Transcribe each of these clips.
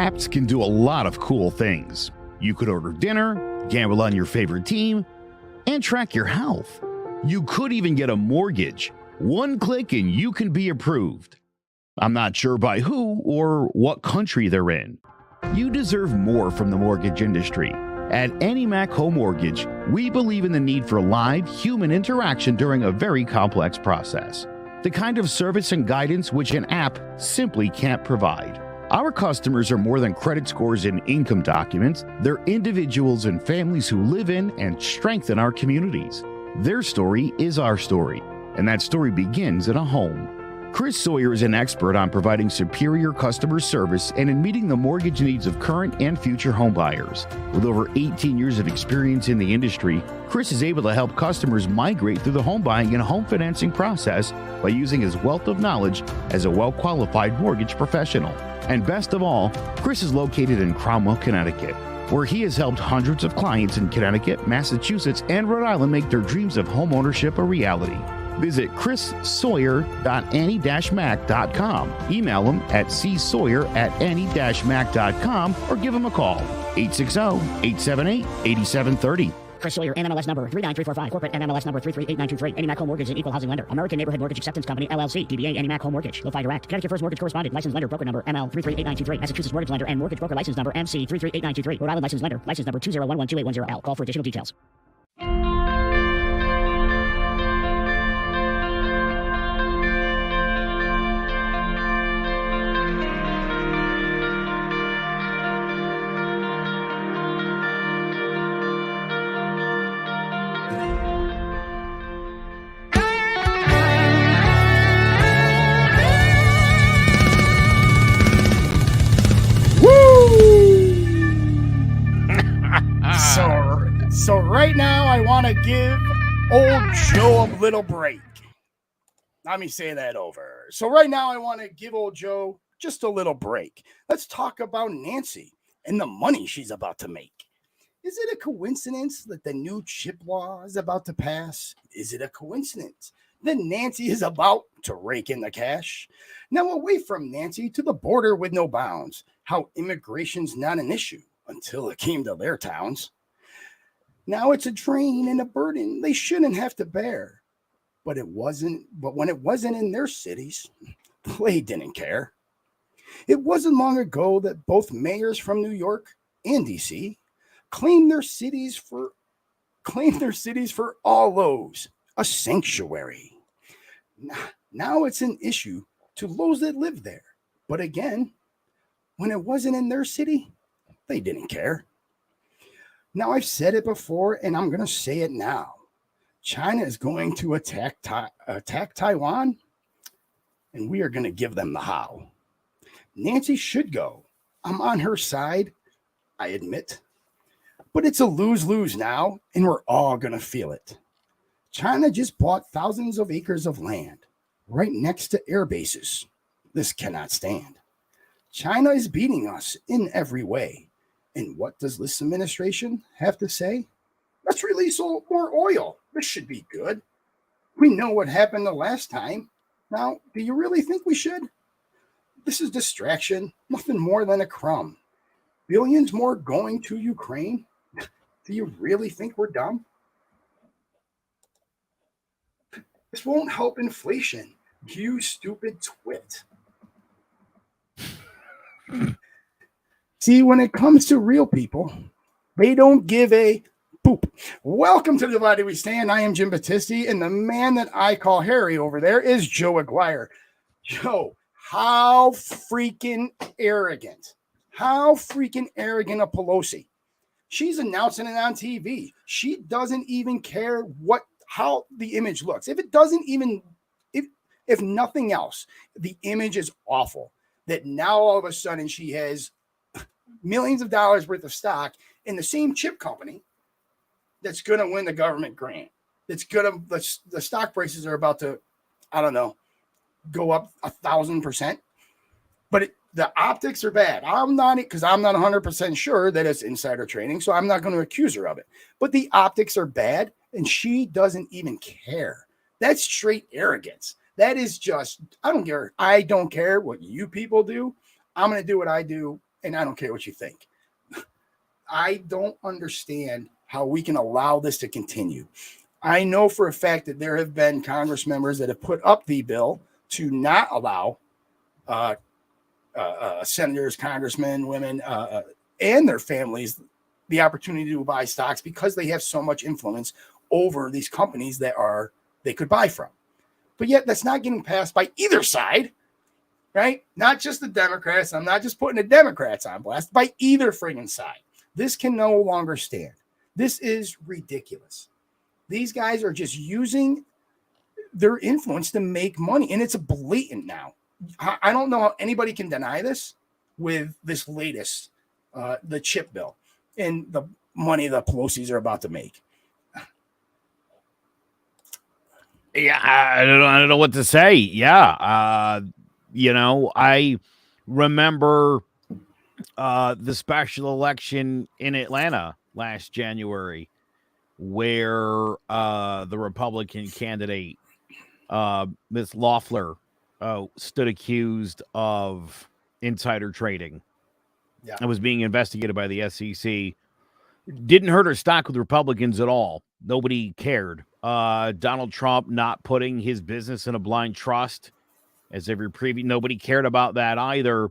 Apps can do a lot of cool things. You could order dinner, gamble on your favorite team, and track your health. You could even get a mortgage. One click and you can be approved. I'm not sure by who or what country they're in. You deserve more from the mortgage industry. At AnyMac Home Mortgage, we believe in the need for live human interaction during a very complex process. The kind of service and guidance which an app simply can't provide. Our customers are more than credit scores and income documents. They're individuals and families who live in and strengthen our communities. Their story is our story, and that story begins in a home. Chris Sawyer is an expert on providing superior customer service and in meeting the mortgage needs of current and future homebuyers. With over 18 years of experience in the industry, Chris is able to help customers migrate through the home buying and home financing process by using his wealth of knowledge as a well-qualified mortgage professional. And best of all, Chris is located in Cromwell, Connecticut, where he has helped hundreds of clients in Connecticut, Massachusetts, and Rhode Island make their dreams of homeownership a reality. Visit chrissawyer.any-mac.com. Email him at csawyer@any-mac.com or give him a call, 860-878-8730. Chris Sawyer, NMLS number 39345, corporate NMLS number 338923. AnyMac Home Mortgage is an equal housing lender. American Neighborhood Mortgage Acceptance Company, LLC. DBA AnyMac Home Mortgage. Lo-Fi Direct. Connecticut First Mortgage Correspondent. Licensed lender. Broker number ML 338923. Massachusetts Mortgage Lender and Mortgage Broker License number MC 338923. Rhode Island Licensed Lender. License number 201128110L. Call for additional details. So right now I want to give old Joe a little break. Let me say that over. So right now I want to give old Joe just a little break. Let's talk about Nancy and the money she's about to make. Is it a coincidence that the new chip law is about to pass? Is it a coincidence that Nancy is about to rake in the cash? Now away from Nancy to the border with no bounds. How immigration's not an issue until it came to their towns. Now it's a drain and a burden they shouldn't have to bear. But when it wasn't in their cities, they didn't care. It wasn't long ago that both mayors from New York and DC claimed their cities for all those a sanctuary. Now it's an issue to those that live there. But again, when it wasn't in their city, they didn't care. Now, I've said it before, and I'm going to say it now. China is going to attack Taiwan, and we are going to give them the how. Nancy should go. I'm on her side, I admit. But it's a lose-lose now, and we're all going to feel it. China just bought thousands of acres of land right next to air bases. This cannot stand. China is beating us in every way. And what does this administration have to say? Let's release more oil. This should be good. We know what happened the last time. Now, do you really think we should? This is distraction, nothing more than a crumb. Billions more going to Ukraine? Do you really think we're dumb? This won't help inflation, you stupid twit. See, when it comes to real people, they don't give a poop. Welcome to Divided We Stand. I am Jim Battisti, and the man that I call Harry over there is Joe Aguirre. Joe, how freaking arrogant. How freaking arrogant of Pelosi. She's announcing it on TV. She doesn't even care how the image looks. If nothing else, the image is awful. That now all of a sudden she has millions of dollars worth of stock in the same chip company that's going to win the government grant. The stock prices are about to, go up 1,000%. But the optics are bad. I'm not 100% sure that it's insider trading, so I'm not going to accuse her of it. But the optics are bad, and she doesn't even care. That's straight arrogance. That is just, I don't care what you people do. I'm going to do what I do, and I don't care what you think. I don't understand how we can allow this to continue. I know for a fact that there have been Congress members that have put up the bill to not allow senators, congressmen, women, and their families the opportunity to buy stocks because they have so much influence over these companies that they could buy from. But yet that's not getting passed by either side, right? Not just the Democrats. I'm not just putting the Democrats on blast, by either friggin' side. This can no longer stand. This is ridiculous. These guys are just using their influence to make money, and it's blatant now. I don't know how anybody can deny this with this latest, the chip bill and the money the Pelosi's are about to make. Yeah, I don't know what to say. Yeah, I remember the special election in Atlanta last January, where the Republican candidate, Ms. Loeffler, stood accused of insider trading. Yeah, and was being investigated by the SEC. Didn't hurt her stock with Republicans at all. Nobody cared. Donald Trump not putting his business in a blind trust, as every previous, nobody cared about that either.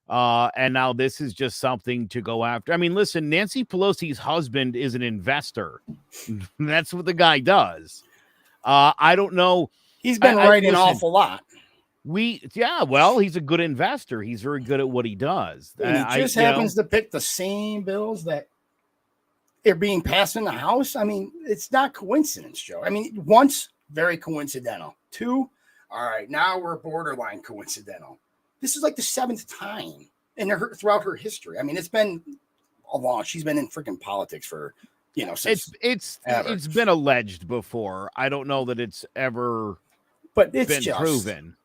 And now this is just something to go after. I mean, listen, Nancy Pelosi's husband is an investor. That's what the guy does. I don't know. he's been writing an awful lot. He's a good investor. He's very good at what he does. And he just happens to pick the same bills that are being passed in the House. I mean, it's not coincidence, Joe. I mean, once, very coincidental. Two, all right, now we're borderline coincidental. This is like the seventh time throughout her history. I mean, it's been a long. She's been in freaking politics for, since it's been alleged before. I don't know that it's ever but it's been proven.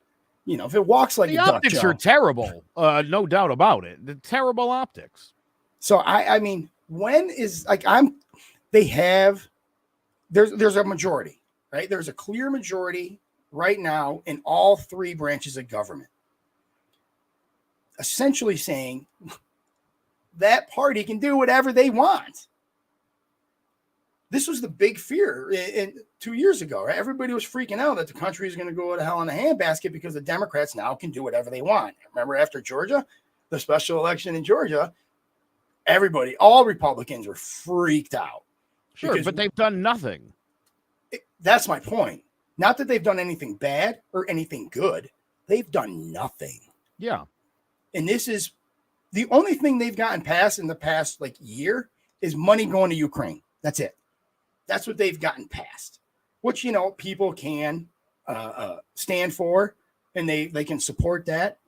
If it walks like the a duck, optics Joe, are terrible, no doubt about it. The terrible optics. So I mean, when is there's a majority, right? There's a clear majority right now in all three branches of government, essentially saying that party can do whatever they want. This was the big fear 2 years ago, right? Everybody was freaking out that the country is going to go to hell in a handbasket because the Democrats now can do whatever they want. Remember after Georgia, the special election in Georgia, all Republicans were freaked out. Sure, but they've done nothing. That's my point. Not that they've done anything bad or anything good. They've done nothing. Yeah. And this is the only thing they've gotten passed in the past year is money going to Ukraine. That's it. That's what they've gotten passed, which, people can stand for, and they can support that.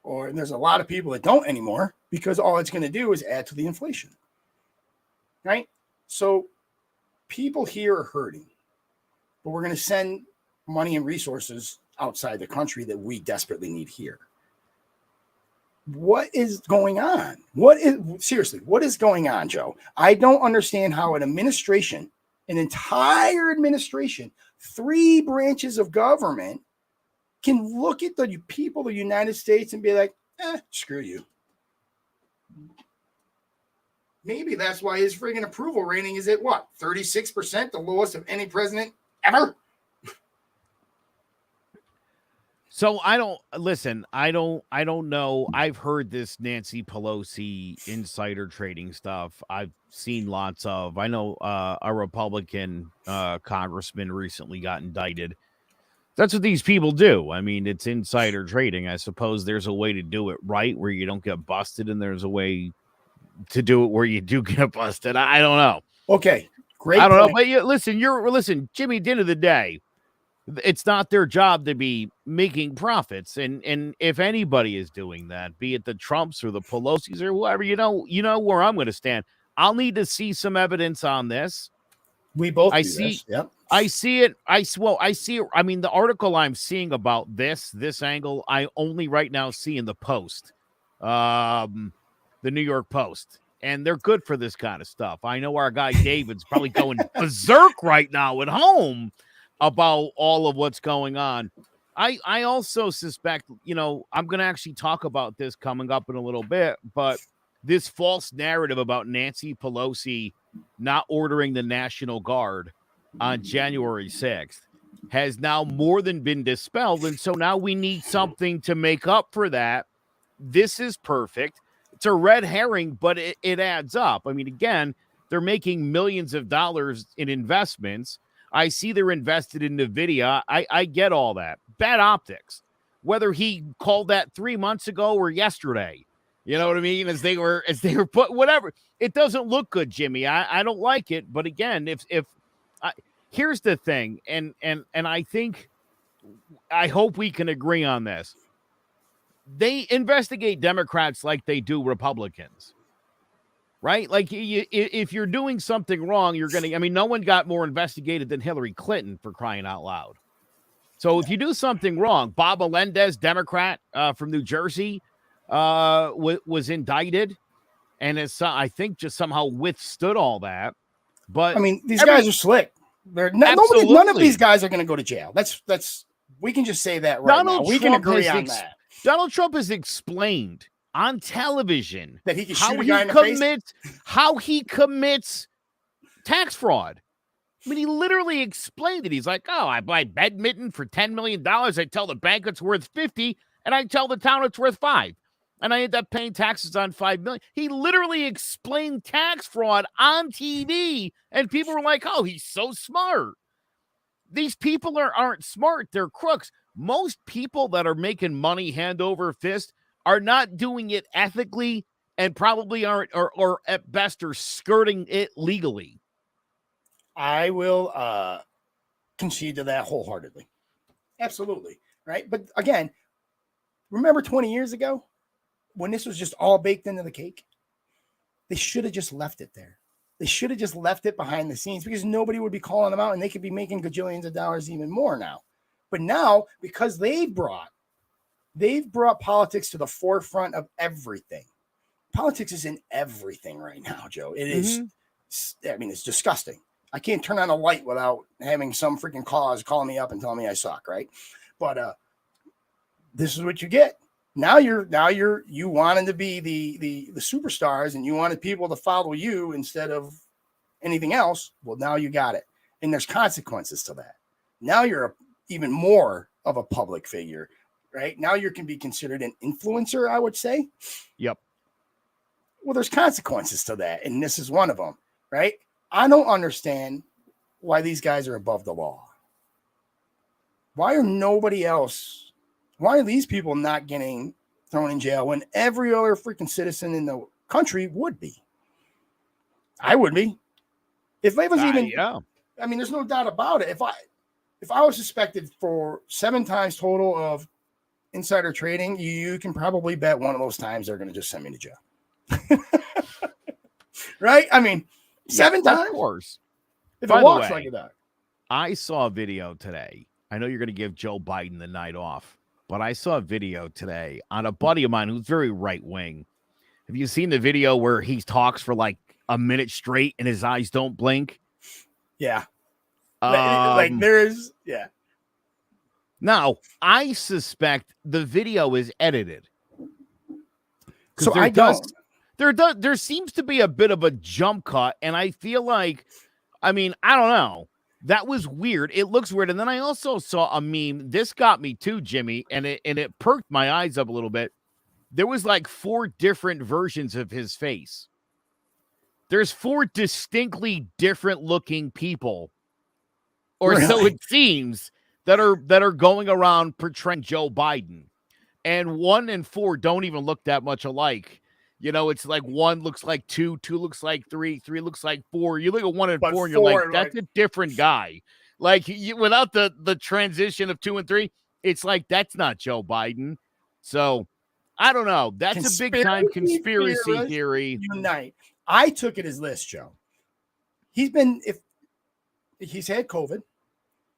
Or there's a lot of people that don't anymore because all it's going to do is add to the inflation. Right? So people here are hurting, but we're going to send money and resources outside the country that we desperately need here. What is going on? What is going on, Joe? I don't understand how an entire administration, three branches of government can look at the people of the United States and be like, screw you. Maybe that's why his friggin' approval rating is at 36%, the lowest of any president ever? So I don't know. I've heard this Nancy Pelosi insider trading stuff. I've seen lots of. I know a Republican congressman recently got indicted. That's what these people do. I mean, it's insider trading. I suppose there's a way to do it right where you don't get busted, and there's a way to do it where you do get busted. I don't know. Okay, great. I don't know, but listen, Jimmy. At the end of the day, it's not their job to be making profits, and if anybody is doing that, be it the Trumps or the Pelosi's or whoever, you know where I'm going to stand. I'll need to see some evidence on this. We both. Yep. I see it. I see it. I mean, the article I'm seeing about this angle, I only right now see in the Post, the New York Post, and they're good for this kind of stuff. I know our guy David's probably going berserk right now at home about all of what's going on. I also suspect, I'm going to actually talk about this coming up in a little bit, but this false narrative about Nancy Pelosi not ordering the National Guard on January 6th has now more than been dispelled. And so now we need something to make up for that. This is perfect. It's a red herring, but it adds up. I mean, again, they're making millions of dollars in investments. I see they're invested in NVIDIA. I get all that. Bad optics. Whether he called that 3 months ago or yesterday, you know what I mean? As they were put, whatever. It doesn't look good, Jimmy. I don't like it. But again, here's the thing, and I hope we can agree on this. They investigate Democrats like they do Republicans. Right? Like, if you're doing something wrong, no one got more investigated than Hillary Clinton, for crying out loud. So if you do something wrong, Bob Melendez, Democrat from New Jersey, was indicted and I think just somehow withstood all that. But I mean, these guys are slick. None of these guys are going to go to jail. We can just say that right now. We can agree on that. Donald Trump has explained on television that he can shoot a guy in the face? How he commits tax fraud. I mean, he literally explained it. He's like, oh, I buy badminton for $10 million. I tell the bank it's worth 50, and I tell the town it's worth 5. And I end up paying taxes on $5 million. He literally explained tax fraud on TV, and people were like, oh, he's so smart. These people aren't smart. They're crooks. Most people that are making money hand over fist are not doing it ethically and probably aren't, or at best are skirting it legally. I will concede to that wholeheartedly. Absolutely. Right. But again, remember 20 years ago when this was just all baked into the cake? They should have just left it there. They should have just left it behind the scenes because nobody would be calling them out and they could be making gajillions of dollars even more now. But now, because they've brought politics to the forefront of everything. Politics is in everything right now, Joe. It is. I mean, it's disgusting. I can't turn on a light without having some freaking cause calling me up and telling me I suck, right? But this is what you get. Now you wanted to be the superstars and you wanted people to follow you instead of anything else. Well, now you got it. And there's consequences to that. Now you're even more of a public figure. Right now, you can be considered an influencer, I would say. Yep. Well, there's consequences to that, and this is one of them, right? I don't understand why these guys are above the law. Why are these people not getting thrown in jail when every other freaking citizen in the country would be? I would be. If I was I mean, there's no doubt about it. If I was suspected for 7 times total of insider trading, you can probably bet one of those times they're going to just send me to jail. Right? I mean, 7 times? Of course. If it walks like that. I saw a video today. I know you're going to give Joe Biden the night off, but I saw a video today on a buddy of mine who's very right-wing. Have you seen the video where he talks for like a minute straight and his eyes don't blink? Yeah. Like there is, yeah. Now, I suspect the video is edited. So there seems to be a bit of a jump cut, and I feel like, I don't know. That was weird. It looks weird. And then I also saw a meme. This got me too, Jimmy, and it perked my eyes up a little bit. There was like 4 different versions of his face. There's 4 distinctly different looking people, or really? So it seems, that are going around portraying Joe Biden. And 1 and 4 don't even look that much alike. You know, it's like 1 looks like 2, 2 looks like 3, 3 looks like 4. You look at 1 and 4 and you're like, that's a different guy. Like, without the transition of 2 and 3, it's like, that's not Joe Biden. So, I don't know. That's a big-time conspiracy theory. Unite. I took it as this, Joe. He's had COVID.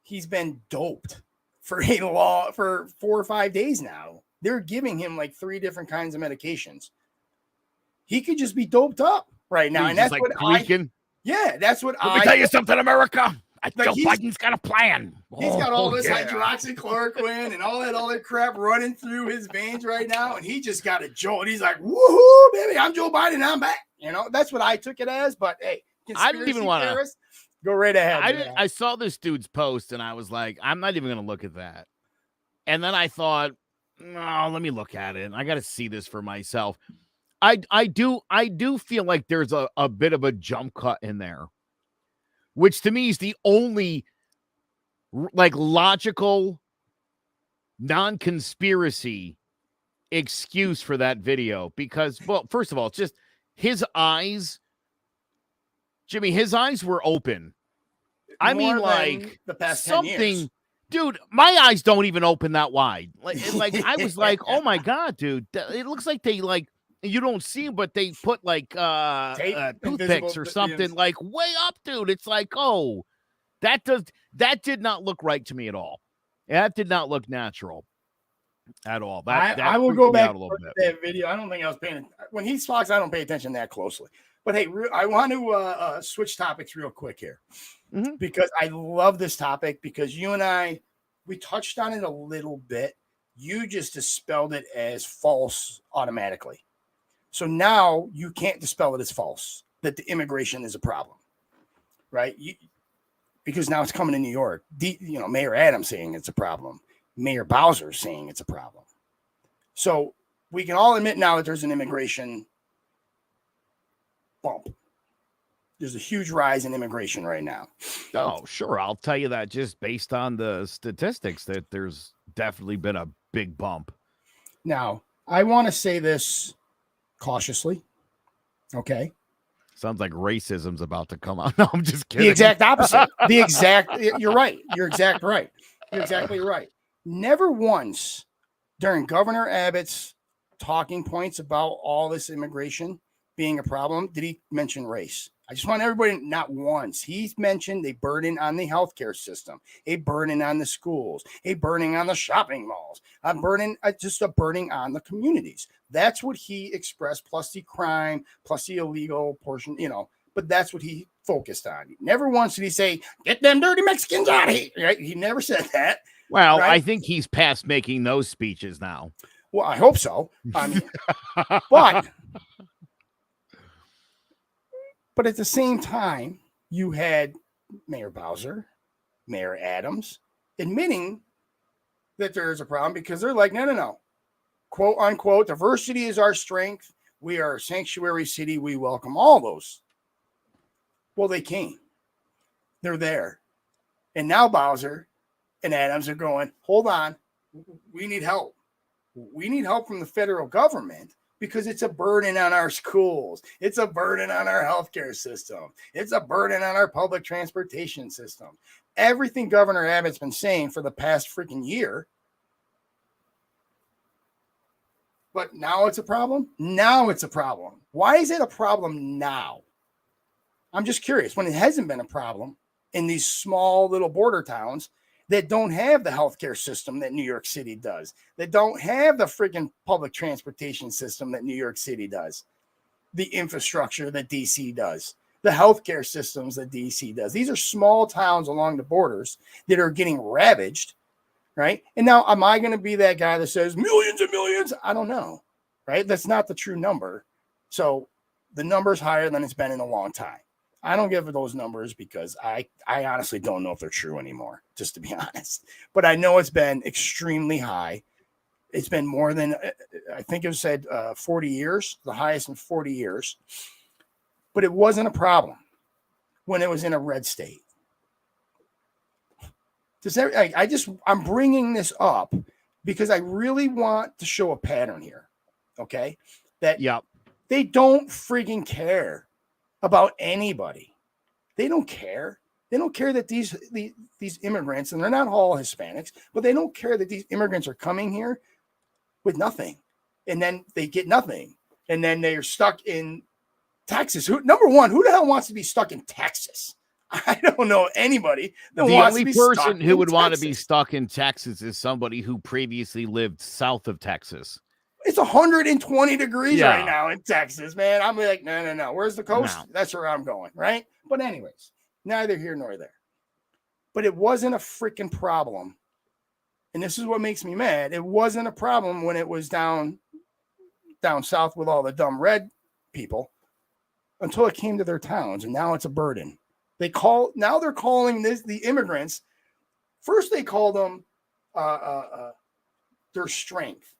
He's been doped for 4 or 5 days now. They're giving him like 3 different kinds of medications. He could just be doped up right now. He's and that's like what tweaking. That's what Let me tell you something, America. Like Joe Biden's got a plan. He's got all this yeah. hydroxychloroquine and all that other crap running through his veins right now, and he just got a jolt. He's like, "Woohoo, baby! I'm Joe Biden. I'm back." You know, that's what I took it as. But hey, I didn't even want to. Go right ahead. I saw this dude's post, and I was like, I'm not even going to look at that. And then I thought, no, let me look at it. I got to see this for myself. I do feel like there's a bit of a jump cut in there, which to me is the only like logical non-conspiracy excuse for that video. Because, well, first of all, it's just his eyes, Jimmy, his eyes were open. I mean, like the past something, 10 years. Dude, my eyes don't even open that wide. Like I was like, oh my God, dude, it looks like they like, you don't see them, but they put like toothpicks or something like way up, dude. It's like, oh, that did not look right to me at all. That did not look natural at all. I will go back to that video. I don't think I was paying when he talks. I don't pay attention that closely. But hey, I want to switch topics real quick here because I love this topic because you and I, we touched on it a little bit. You just dispelled it as false automatically. So now you can't dispel it as false, that the immigration is a problem, right? Because now it's coming to New York. Mayor Adams saying it's a problem. Mayor Bowser saying it's a problem. So we can all admit now that there's an immigration bump. There's a huge rise in immigration right now. Oh, sure. I'll tell you that just based on the statistics that there's definitely been a big bump. Now, I want to say this cautiously. Okay. Sounds like racism's about to come out. No, I'm just kidding. The exact opposite. You're right. You're exactly right. You're exactly right. Never once during Governor Abbott's talking points about all this immigration being a problem did he mention race. I just want everybody, not once. He's mentioned a burden on the healthcare system, a burden on the schools, a burden on the shopping malls, just a burden on the communities. That's what he expressed, plus the crime, plus the illegal portion, but that's what he focused on. Never once did he say, get them dirty Mexicans out of here. Right? He never said that. Well, right? I think he's past making those speeches now. Well, I hope so. I mean, but at the same time, you had Mayor Bowser, Mayor Adams admitting that there is a problem because they're like, no. Quote unquote, diversity is our strength. We are a sanctuary city. We welcome all those. Well, they came. They're there. And now Bowser and Adams are going, hold on. We need help. We need help from the federal government because it's a burden on our schools. It's a burden on our healthcare system. It's a burden on our public transportation system. Everything Governor Abbott's been saying for the past freaking year. But now it's a problem? Now it's a problem. Why is it a problem now? I'm just curious. When it hasn't been a problem in these small little border towns that don't have the healthcare system that New York City does, that don't have the freaking public transportation system that New York City does, the infrastructure that DC does, the healthcare systems that DC does. These are small towns along the borders that are getting ravaged, right? And now, am I going to be that guy that says millions and millions? I don't know, right? That's not the true number. So the number's higher than it's been in a long time. I don't give those numbers because I honestly don't know if they're true anymore, just to be honest. But I know it's been extremely high. It's been more than, I think it was said 40 years, the highest in 40 years. But it wasn't a problem when it was in a red state. I'm bringing this up because I really want to show a pattern here. Okay. That they don't freaking care about anybody. They don't care. They don't care that these immigrants, and they're not all Hispanics, but they don't care that these immigrants are coming here with nothing. And then they get nothing. And then they're stuck in Texas. Number one, who the hell wants to be stuck in Texas? I don't know anybody that wants to be stuck in Texas. The only person who would want to be stuck in Texas is somebody who previously lived south of Texas. It's 120 degrees right now in Texas, man. I'm like, no. Where's the coast? No. That's where I'm going, right? But anyways, neither here nor there. But it wasn't a freaking problem. And this is what makes me mad. It wasn't a problem when it was down south with all the dumb red people until it came to their towns. And now it's a burden. They're calling the immigrants. First, they called them their strength,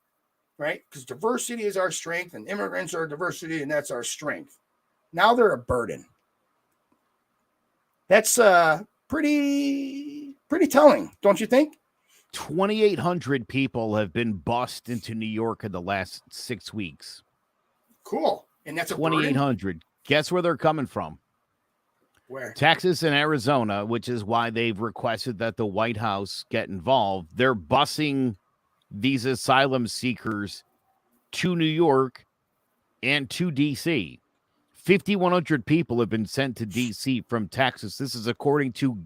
right? Because diversity is our strength and immigrants are diversity and that's our strength. Now they're a burden. That's pretty telling, don't you think? 2,800 people have been bussed into New York in the last 6 weeks. Cool. And that's a 2,800. Guess where they're coming from? Where? Texas and Arizona, which is why they've requested that the White House get involved. They're busing these asylum seekers to New York and to D.C. 5,100 people have been sent to D.C. from Texas. This is according to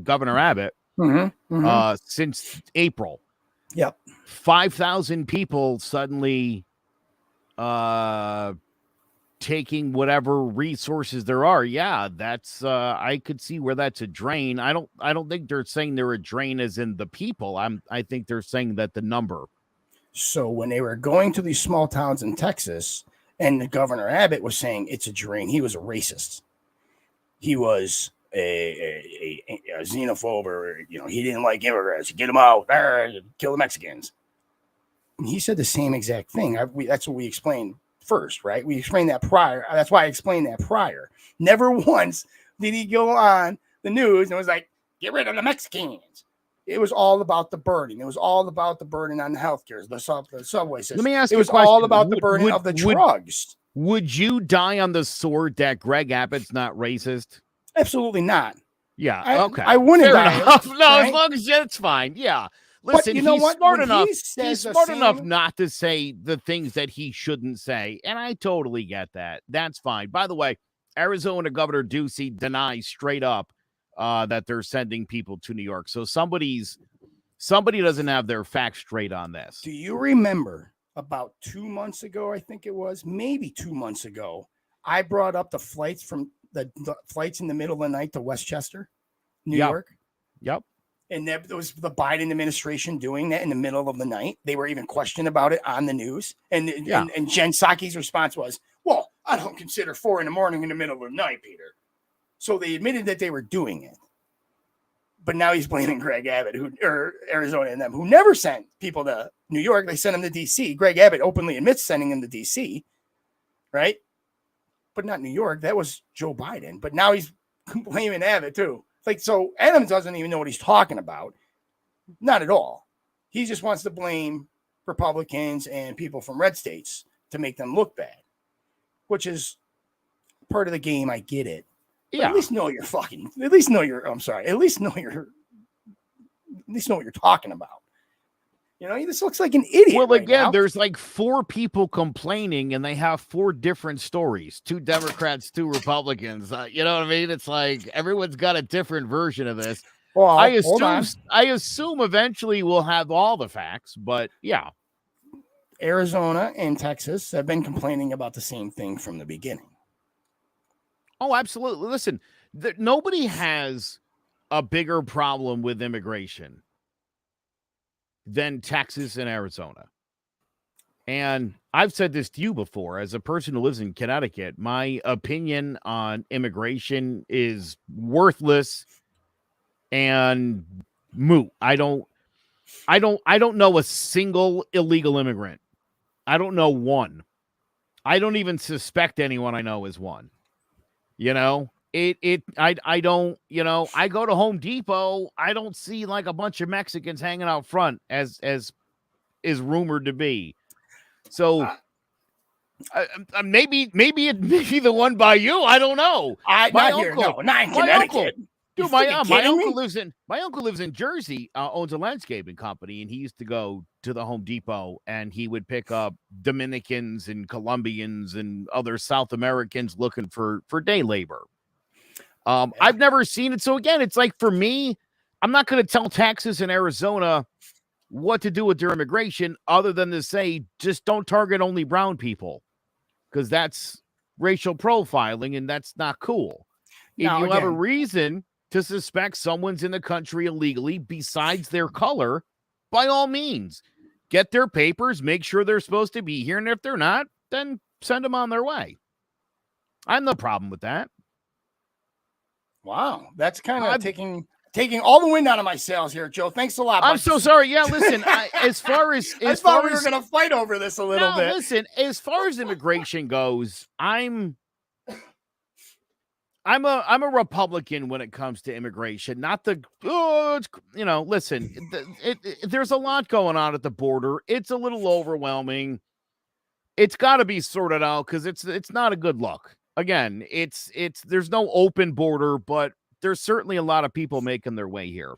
Governor Abbott since April. Yep. 5,000 people suddenly taking whatever resources there are. Yeah, that's I could see where that's a drain. I don't think they're saying they're a drain as in the people. I think they're saying that the number. So when they were going to these small towns in Texas, and the Governor Abbott was saying it's a drain, he was a racist. He was a xenophobe, or he didn't like immigrants. Get them out, kill the Mexicans. And he said the same exact thing. That's what we explained first, right? We explained that prior. That's why I explained that prior. Never once did he go on the news and was like, get rid of the Mexicans. It was all about the burden. It was all about the burden on the healthcare, the subway system. Let me ask you a question. It was all about the burden of the drugs. Would you die on the sword that Greg Abbott's not racist? Absolutely not. Yeah, okay. I wouldn't die. No, right? As long as it's fine. Yeah. Listen, you know he's what? smart enough. He's smart enough not to say the things that he shouldn't say, and I totally get that. That's fine. By the way, Arizona Governor Ducey denies straight up that they're sending people to New York. So somebody doesn't have their facts straight on this. Do you remember about 2 months ago? I think it was maybe 2 months ago. I brought up the flights from the flights in the middle of the night to Westchester, New York. Yep. And that was the Biden administration doing that in the middle of the night. They were even questioned about it on the news. And Jen Psaki's response was, well, I don't consider 4 a.m. in the middle of the night, Peter. So they admitted that they were doing it. But now he's blaming Greg Abbott, or Arizona and them, who never sent people to New York. They sent them to D.C. Greg Abbott openly admits sending them to D.C., right? But not New York. That was Joe Biden. But now he's blaming Abbott, too. So Adams doesn't even know what he's talking about. Not at all. He just wants to blame Republicans and people from red states to make them look bad, which is part of the game. I get it. Yeah. At least know you're at least know what you're talking about. This looks like an idiot. Well, again, now. There's like 4 people complaining and they have 4 different stories, 2 Democrats, 2 Republicans. You know what I mean? It's like everyone's got a different version of this. Well, I assume eventually we'll have all the facts, but yeah. Arizona and Texas have been complaining about the same thing from the beginning. Oh, absolutely. Listen, nobody has a bigger problem with immigration than Texas and Arizona. And I've said this to you before, as a person who lives in Connecticut, my opinion on immigration is worthless and moot. I don't know a single illegal immigrant. I don't know one. I don't even suspect anyone I know is one. I don't, I go to Home Depot. I don't see like a bunch of Mexicans hanging out front as is rumored to be. So maybe the one by you. I don't know. Not in Connecticut. Dude, my uncle lives in Jersey, owns a landscaping company, and he used to go to the Home Depot and he would pick up Dominicans and Colombians and other South Americans looking for day labor. I've never seen it. So again, it's like, for me, I'm not going to tell Texas and Arizona what to do with their immigration other than to say, just don't target only brown people, because that's racial profiling and that's not cool. If you have a reason to suspect someone's in the country illegally besides their color, by all means, get their papers, make sure they're supposed to be here. And if they're not, then send them on their way. I have no problem with that. Wow. That's kind of taking all the wind out of my sails here, Joe. Thanks a lot. I'm so sorry. Yeah, listen, as far as I thought we were going to fight over this a little bit. Listen, as far as immigration goes, I'm a Republican when it comes to immigration. Not the listen, there's a lot going on at the border. It's a little overwhelming. It's got to be sorted out because it's not a good look. Again, there's no open border, but there's certainly a lot of people making their way here,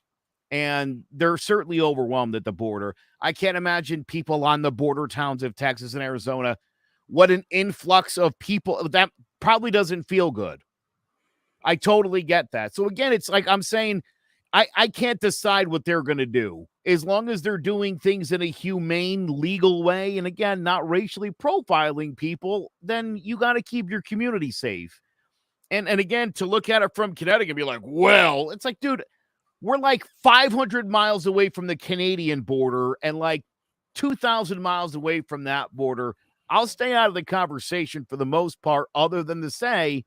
and they're certainly overwhelmed at the border. I can't imagine people on the border towns of Texas and Arizona. What an influx of people. That probably doesn't feel good. I totally get that. So again, it's like I'm saying, I can't decide what they're going to do as long as they're doing things in a humane, legal way. And again, not racially profiling people, then you got to keep your community safe. And again, to look at it from Connecticut and be like, well, it's like, dude, we're like 500 miles away from the Canadian border and like 2,000 miles away from that border. I'll stay out of the conversation for the most part, other than to say,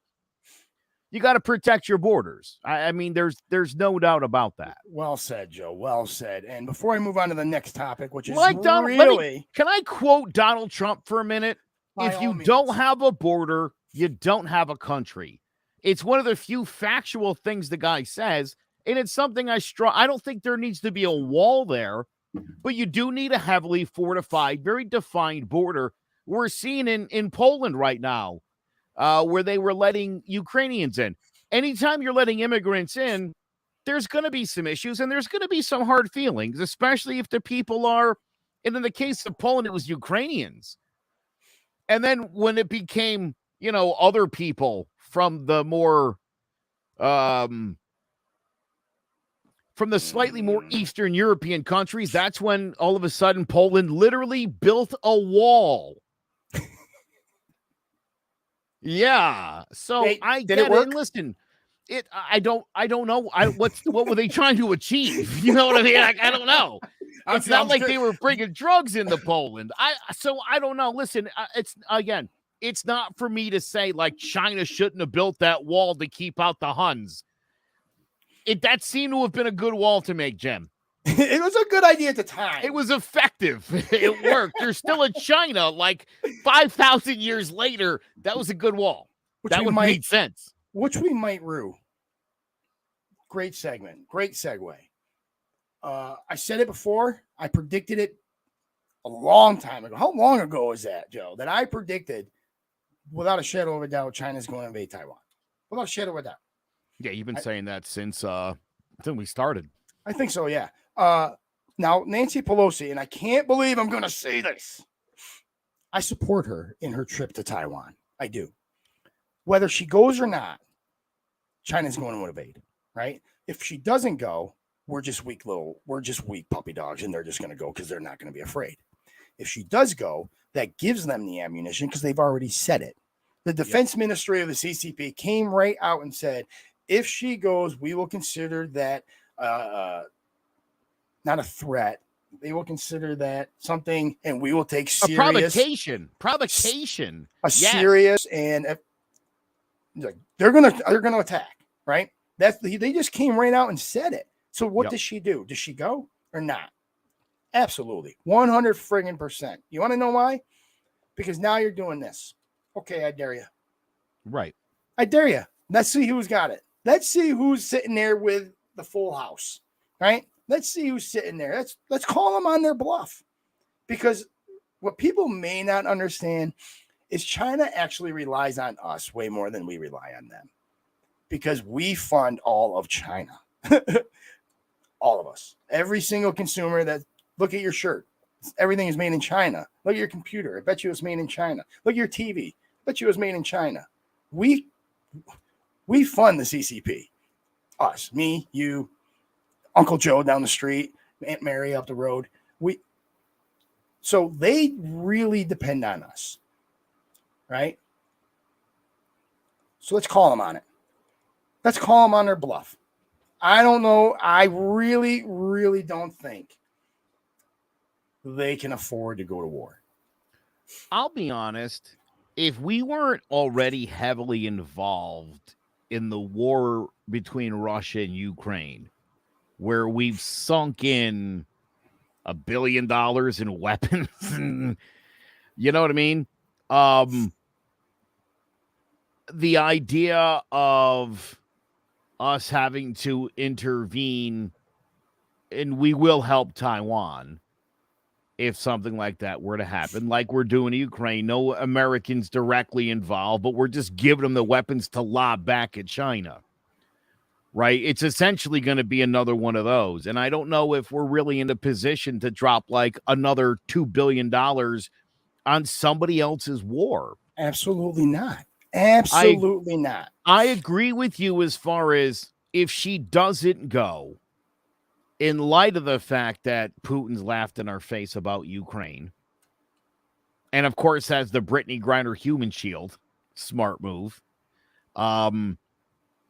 you got to protect your borders. I mean, there's no doubt about that. Well said, Joe. Well said. And before I move on to the next topic, which is can I quote Donald Trump for a minute? If you don't have a border, you don't have a country. It's one of the few factual things the guy says, and it's something I don't think there needs to be a wall there, but you do need a heavily fortified, very defined border. We're seeing in Poland right now, where they were letting Ukrainians in. Anytime you're letting immigrants in, there's going to be some issues and there's going to be some hard feelings, especially if the people are, and in the case of Poland, it was Ukrainians. And then when it became, other people from the more, from the slightly more Eastern European countries, that's when all of a sudden Poland literally built a wall. Yeah. So I get it. And listen, I don't know. What were they trying to achieve? You know what I mean? I don't know. It's not like they were bringing drugs into Poland. I don't know. Listen, it's not for me to say like China shouldn't have built that wall to keep out the Huns. That seemed to have been a good wall to make, Jim. It was a good idea at the time. It was effective. It worked. There's still a China like 5,000 years later. That was a good wall. That would make sense. Which we might rue. Great segment. Great segue. I said it before. I predicted it a long time ago. How long ago is that, Joe? That I predicted, without a shadow of a doubt, China's going to invade Taiwan. Without a shadow of a doubt. Yeah, you've been saying that since we started. I think so, yeah. Now, Nancy Pelosi, and I can't believe I'm going to say this. I support her in her trip to Taiwan. I do. Whether she goes or not, China's going to invade, right? If she doesn't go, we're just weak puppy dogs, and they're just going to go because they're not going to be afraid. If she does go, that gives them the ammunition because they've already said it. The defense ministry of the CCP came right out and said, if she goes, we will consider that not a threat. They will consider that something, and we will take serious provocation, serious, and they're gonna attack, right? They just came right out and said it. So what does she do? Does she go or not? Absolutely, 100%. You want to know why? Because now you're doing this. Okay, I dare you. Right. I dare you. Let's see who's got it. Let's see who's sitting there with the full house, right? Let's see who's sitting there. Let's call them on their bluff. Because what people may not understand is China actually relies on us way more than we rely on them. Because we fund all of China. All of us. Every single consumer look at your shirt. Everything is made in China. Look at your computer. I bet you it's made in China. Look at your TV. I bet you it's made in China. We fund the CCP. Us, me, you, Uncle Joe down the street, Aunt Mary up the road. So they really depend on us, right? So let's call them on it. Let's call them on their bluff. I don't know. I really, really don't think they can afford to go to war. I'll be honest. If we weren't already heavily involved in the war between Russia and Ukraine, where we've sunk in $1 billion in weapons, and, you know what I mean? The idea of us having to intervene, and we will help Taiwan if something like that were to happen, like we're doing in Ukraine. No Americans directly involved, but we're just giving them the weapons to lob back at China, right? It's essentially going to be another one of those. And I don't know if we're really in a position to drop like another $2 billion on somebody else's war. Absolutely not. Absolutely not. I agree with you as far as if she doesn't go, in light of the fact that Putin's laughed in our face about Ukraine, and of course has the Brittany Griner human shield, smart move.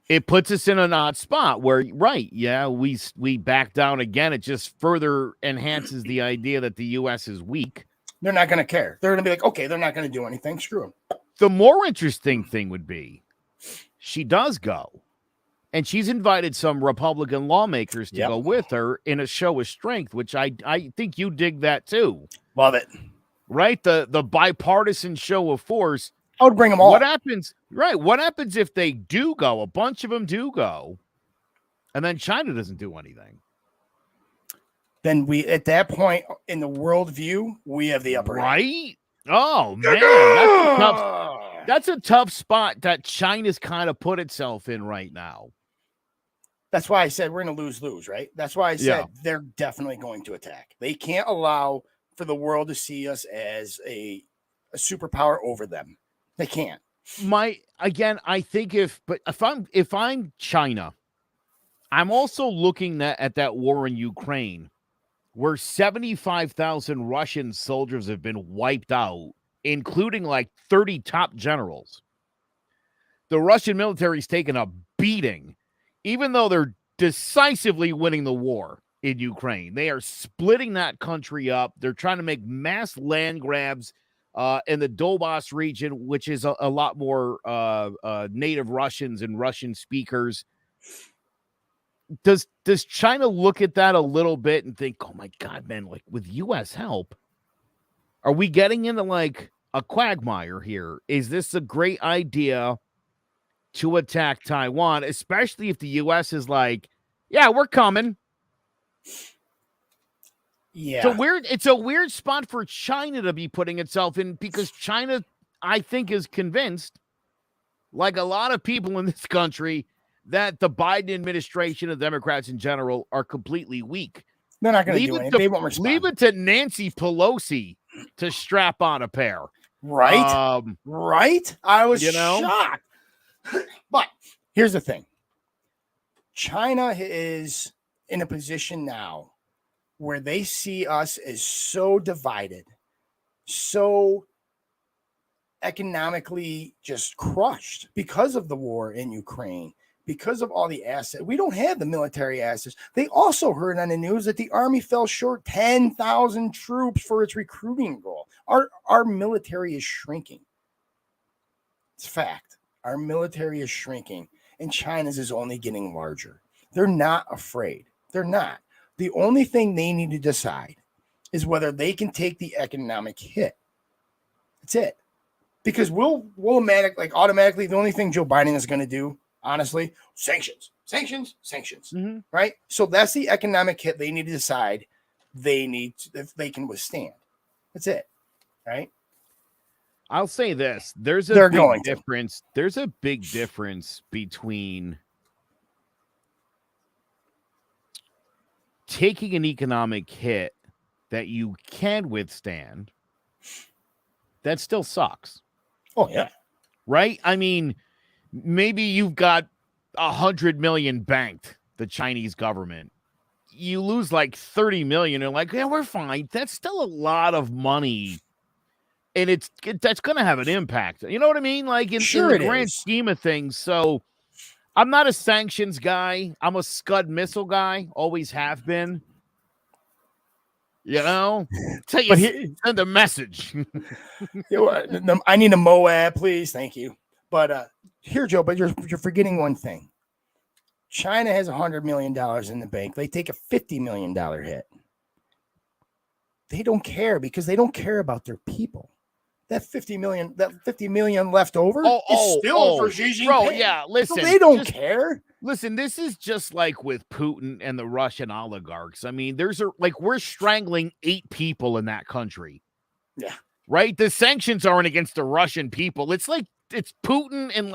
It puts us in an odd spot where, right, yeah, we back down again. It just further enhances the idea that the U.S. is weak. They're not going to care. They're going to be like, okay, they're not going to do anything. Screw them. The more interesting thing would be she does go, and she's invited some Republican lawmakers to go with her in a show of strength, which I think you dig that too. Love it. Right? The bipartisan show of force. I would bring them all. What happens? Right. What happens if they do go? A bunch of them do go, and then China doesn't do anything. Then we, at that point in the world view, we have the upper hand. Right? Oh man, that's a tough spot that China's kind of put itself in right now. That's why I said we're going to lose, right? That's why I said they're definitely going to attack. They can't allow for the world to see us as a superpower over them. They can't. I think if I'm China, I'm also looking at that war in Ukraine, where 75,000 Russian soldiers have been wiped out, including like 30 top generals. The Russian military's taken a beating, even though they're decisively winning the war in Ukraine. They are splitting that country up. They're trying to make mass land grabs in the Donbass region, which is a lot more native Russians and Russian speakers. Does China look at that a little bit and think, oh my God, man, like with U.S. help, are we getting into like a quagmire here? Is this a great idea to attack Taiwan, especially if the U.S. is like, yeah, we're coming? Yeah. It's a weird spot for China to be putting itself in, because China, I think, is convinced, like a lot of people in this country, that the Biden administration and Democrats in general are completely weak. They're not going to do anything. They won't respond. Leave it to Nancy Pelosi to strap on a pair. Right? Right? I was shocked. But here's the thing. China is in a position now where they see us as so divided, so economically just crushed because of the war in Ukraine, because of all the assets. We don't have the military assets. They also heard on the news that the Army fell short 10,000 troops for its recruiting goal. Our military is shrinking. It's a fact. Our military is shrinking, and China's is only getting larger. They're not afraid. They're not. The only thing they need to decide is whether they can take the economic hit. That's it. Because we'll automatically, the only thing Joe Biden is going to do, honestly, sanctions, right? So that's the economic hit they need to decide if they can withstand. That's it, right? I'll say this. There's a big difference. There's a big difference between taking an economic hit that you can withstand that still sucks. Oh, yeah. Right? I mean, maybe you've got 100 million banked, the Chinese government. You lose like 30 million and like, yeah, we're fine. That's still a lot of money. And that's going to have an impact. You know what I mean? Like in the grand scheme of things. So I'm not a sanctions guy. I'm a Scud missile guy. Always have been. You know, tell you, send a message. I need a Moab, please. Thank you. But here, Joe, but you're forgetting one thing. China has $100 million in the bank. They take a $50 million hit. They don't care because they don't care about their people. That 50 million left over is still for Xi Jinping. Bro, yeah, listen. So they don't care. Listen, this is just like with Putin and the Russian oligarchs. I mean, we're strangling 8 people in that country. Yeah. Right? The sanctions aren't against the Russian people. It's like it's Putin and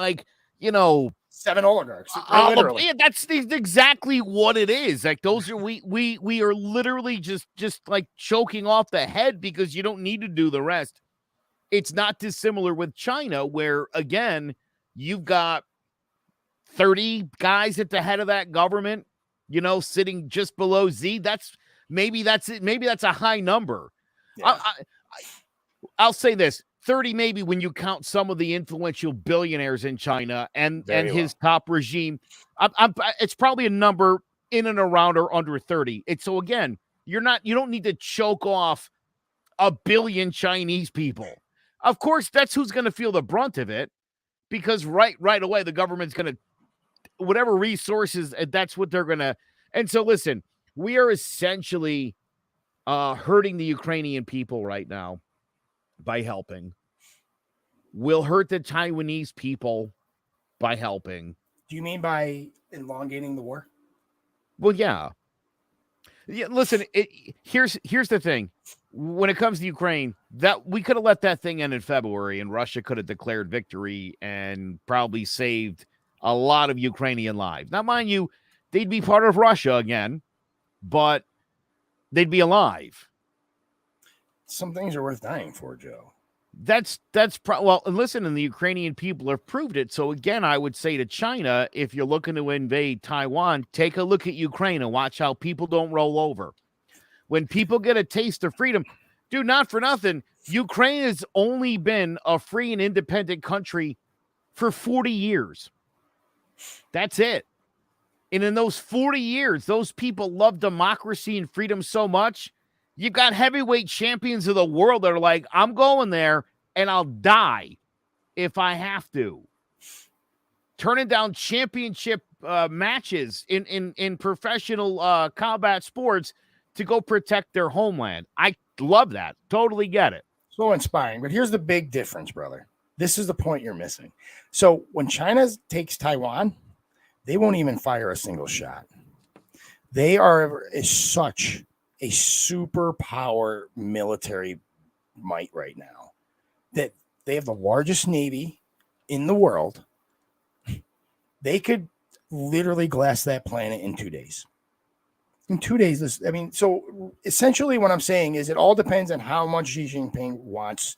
7 oligarchs. Literally. Yeah, that's exactly what it is. Like those are we are literally just like choking off the head because you don't need to do the rest. It's not dissimilar with China, where again, you've got 30 guys at the head of that government, sitting just below Z. Maybe that's it. Maybe that's a high number. Yeah. I'll say this. 30 maybe when you count some of the influential billionaires in China and his top regime. It's probably a number in and around or under 30. So again, you don't need to choke off 1 billion Chinese people. Of course, that's who's going to feel the brunt of it, because right away the government's going to, whatever resources, that's what they're going to. And so listen, we are essentially hurting the Ukrainian people right now by helping. We'll hurt the Taiwanese people by helping. Do you mean by elongating the war? Well, yeah. Yeah, listen, here's the thing. When it comes to Ukraine, that we could have let that thing end in February and Russia could have declared victory and probably saved a lot of Ukrainian lives. Now, mind you, they'd be part of Russia again, but they'd be alive. Some things are worth dying for, Joe. Well, and listen, and the Ukrainian people have proved it. So again, I would say to China, if you're looking to invade Taiwan, take a look at Ukraine and watch how people don't roll over. When people get a taste of freedom, dude, not for nothing, Ukraine has only been a free and independent country for 40 years. That's it. And in those 40 years, those people love democracy and freedom so much. You've got heavyweight champions of the world that are like, I'm going there and I'll die if I have to. Turning down championship matches in professional combat sports to go protect their homeland. I love that. Totally get it. So inspiring. But here's the big difference, brother. This is the point you're missing. So when China takes Taiwan, they won't even fire a single shot. They are such a superpower military might right now that they have the largest navy in the world. They could literally glass that planet in 2 days. In 2 days, so essentially what I'm saying is it all depends on how much Xi Jinping wants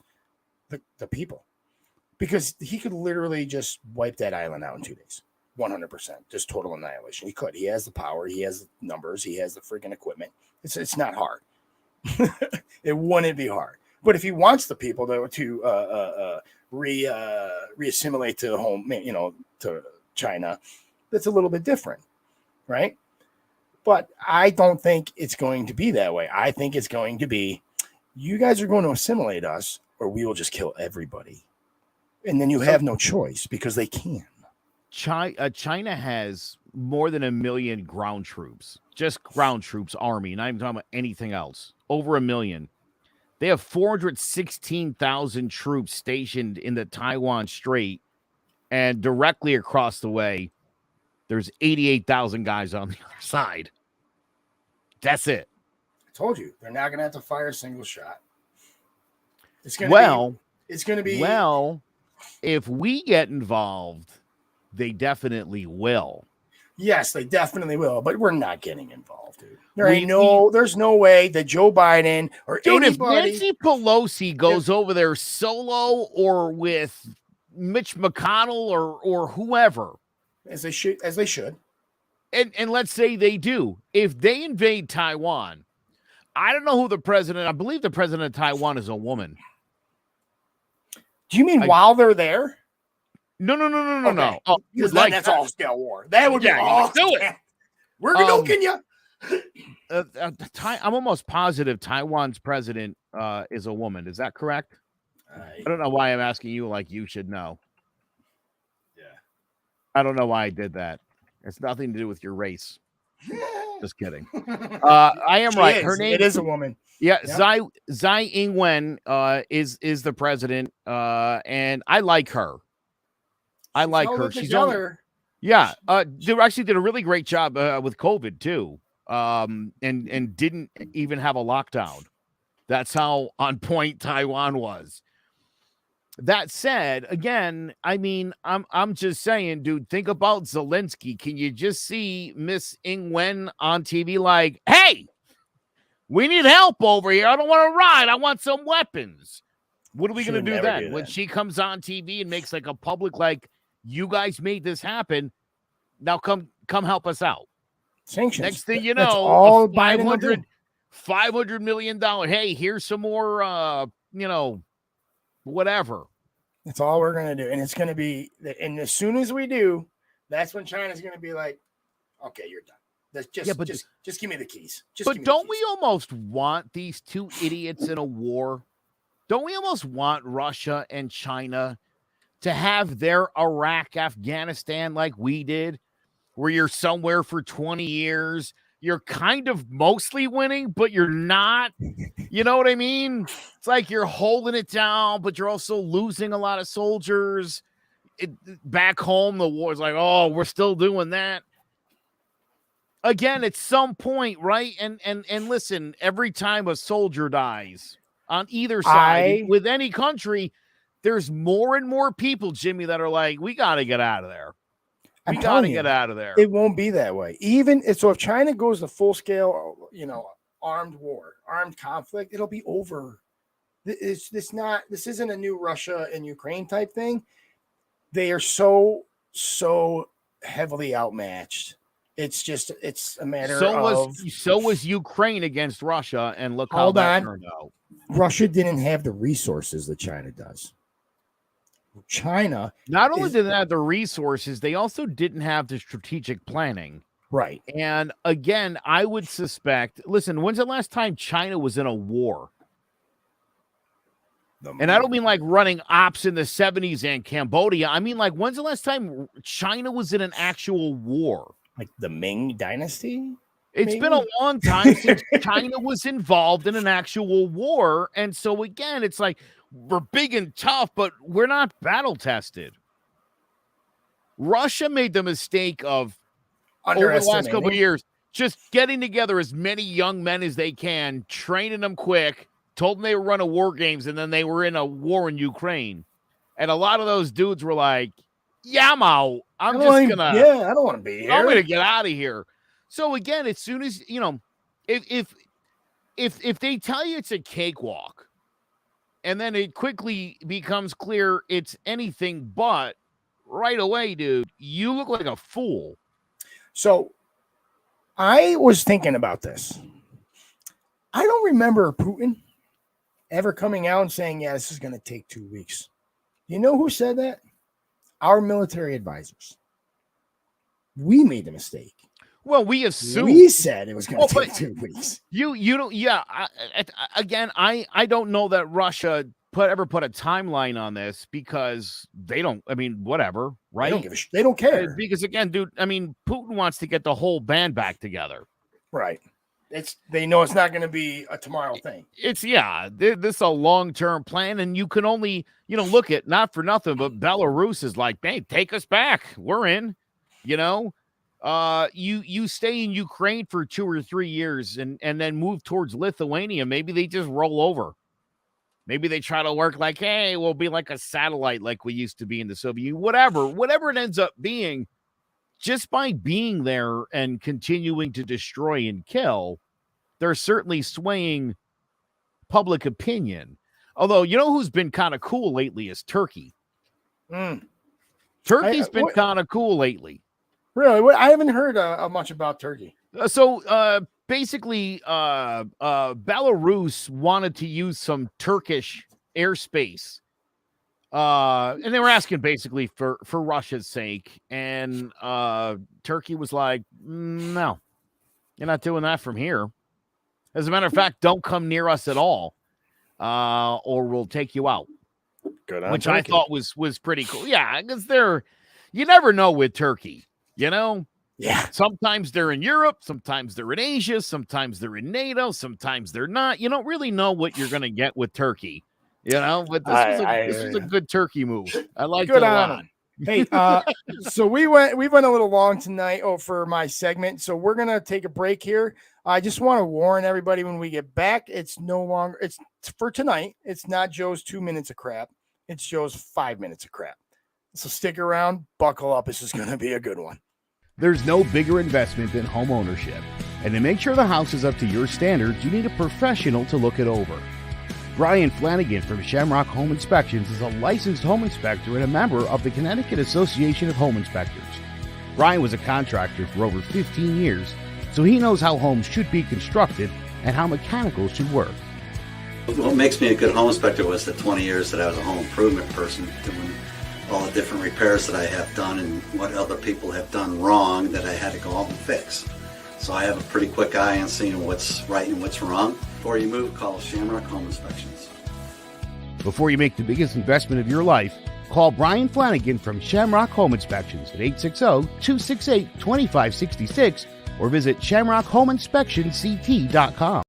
the people, because he could literally just wipe that island out in 2 days. 100%, just total annihilation. He could. He has the power. He has the numbers. He has the freaking equipment. It's not hard. It wouldn't be hard. But if he wants the people to re-assimilate to home, to China, that's a little bit different, right? But I don't think it's going to be that way. I think it's going to be, you guys are going to assimilate us, or we will just kill everybody, and then you have no choice because they can. China has more than 1 million ground troops, just ground troops, army, not even talking about anything else. Over 1 million. They have 416,000 troops stationed in the Taiwan Strait, and directly across the way, there's 88,000 guys on the other side. That's it. I told you, they're not going to have to fire a single shot. It's going to be. Well, if we get involved, they definitely will. Yes, they definitely will, but we're not getting involved, dude. There's no way that Joe Biden or anybody. If Nancy Pelosi goes over there solo or with Mitch McConnell or whoever, as they should, and let's say they do, if they invade Taiwan, I don't know who the president. I believe the president of Taiwan is a woman. Do you mean while they're there? No. Oh, Because would like that's that. all scale war. That would Yeah, be you would do it. damn. We're nuking you. I'm almost positive Taiwan's president is a woman. Is that correct? I don't know why I'm asking you like you should know. Yeah. I don't know why I did that. It's nothing to do with your race. Just kidding. I am right. Her name It is a woman. Yeah, Yep. Tsai Ing-wen is the president, and I like her. I like her. She's only, yeah. They actually did a really great job with COVID too, and didn't even have a lockdown. That's how on point Taiwan was. That said, again, I mean, I'm just saying, dude, think about Zelensky. Can you just see Miss Ing-wen on TV like, hey, we need help over here. I don't want to ride. I want some weapons. What are we going to do then? When she comes on TV and makes like a public, like, you guys made this happen. Now come help us out. Sanctions. Next thing you That's know, all $500 million. Hey, here's some more, whatever. That's all we're going to do. And it's going to be, and as soon as we do, that's when China's going to be like, okay, you're done. Just give me the keys. But don't we almost want these two idiots in a war? Don't we almost want Russia and China to have their Iraq, Afghanistan like we did, where you're somewhere for 20 years? You're kind of mostly winning, but you're not. You know what I mean? It's like you're holding it down, but you're also losing a lot of soldiers. Back home, the war's like, oh, we're still doing that. Again, at some point, right? And listen, every time a soldier dies on either side with any country, there's more and more people, Jimmy, that are like, we got to get out of there. We got to get out of there. It won't be that way. So if China goes to full scale, armed war, armed conflict, it'll be over. This isn't a new Russia and Ukraine type thing. They are so heavily outmatched. It's a matter of. So was Ukraine against Russia, and look how that turned out. Russia didn't have the resources that China does. China not only did they have the resources, they also didn't have the strategic planning. Right. And again, I would suspect, listen, when's the last time China was in a war? And I don't mean like running ops in the 70s and Cambodia. I mean, like, when's the last time China was in an actual war? Like the Ming Dynasty? It's been a long time since China was involved in an actual war. And so, again, it's like we're big and tough, but we're not battle tested. Russia made the mistake of, over the last couple of years, just getting together as many young men as they can, training them quick, told them they were running war games, and then they were in a war in Ukraine. And a lot of those dudes were like, yeah, I'm out. I don't want to be here. I'm going to get out of here. So again, as soon as, if they tell you it's a cakewalk, and then it quickly becomes clear it's anything but, right away, dude, you look like a fool. So I was thinking about this. I don't remember Putin ever coming out and saying, yeah, this is going to take 2 weeks. You know who said that? Our military advisors. We made the mistake. Well, we assumed. We said it was going to take 2 weeks. You don't. Yeah. I don't know that Russia ever put a timeline on this because they don't. I mean, whatever, right? They don't care. Because again, dude, I mean, Putin wants to get the whole band back together. Right. They know it's not going to be a tomorrow thing. This is a long-term plan, and you can only, look at, not for nothing, but Belarus is like, hey, take us back. We're in, you stay in Ukraine for 2 or 3 years and then move towards Lithuania. Maybe they just roll over. Maybe they try to work like, hey, we'll be like a satellite like we used to be in the Soviet Union. Whatever it ends up being, just by being there and continuing to destroy and kill, they're certainly swaying public opinion. Although, who's been kind of cool lately is Turkey. Turkey's been kind of cool lately. Really? I haven't heard much about Turkey. So basically, Belarus wanted to use some Turkish airspace And they were asking basically for Russia's sake. And Turkey was like, no, you're not doing that from here. As a matter of fact, don't come near us at all, or we'll take you out. Good on which Turkey. I thought was pretty cool. Yeah, because you never know with Turkey, you know? Yeah. Sometimes they're in Europe, sometimes they're in Asia, sometimes they're in NATO, sometimes they're not. You don't really know what you're going to get with Turkey, you know? But this was a good Turkey move. I liked it a lot. Hey, so we went a little long tonight for my segment, so we're gonna take a break here. I just want to warn everybody when we get back, it's for tonight. It's not Joe's 2 minutes of crap. It's Joe's 5 minutes of crap. So stick around, buckle up. This is gonna be a good one. There's no bigger investment than home ownership. And to make sure the house is up to your standards, you need a professional to look it over. Brian Flanagan from Shamrock Home Inspections is a licensed home inspector and a member of the Connecticut Association of Home Inspectors. Brian was a contractor for over 15 years, so he knows how homes should be constructed and how mechanicals should work. What makes me a good home inspector was the 20 years that I was a home improvement person, doing all the different repairs that I have done and what other people have done wrong that I had to go out and fix. So I have a pretty quick eye on seeing what's right and what's wrong. Before you move, call Shamrock Home Inspections. Before you make the biggest investment of your life, call Brian Flanagan from Shamrock Home Inspections at 860-268-2566 or visit shamrockhomeinspectionct.com.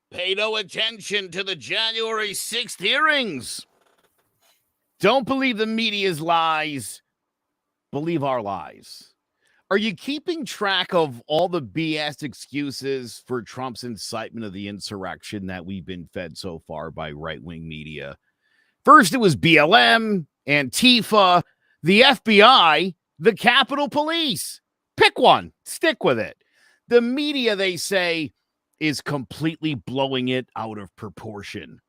Pay no attention to the January 6th hearings. Don't believe the media's lies. Believe our lies. Are you keeping track of all the BS excuses for Trump's incitement of the insurrection that we've been fed so far by right-wing media? First, it was BLM, Antifa, the FBI, the Capitol Police. Pick one. Stick with it. The media, they say, is completely blowing it out of proportion.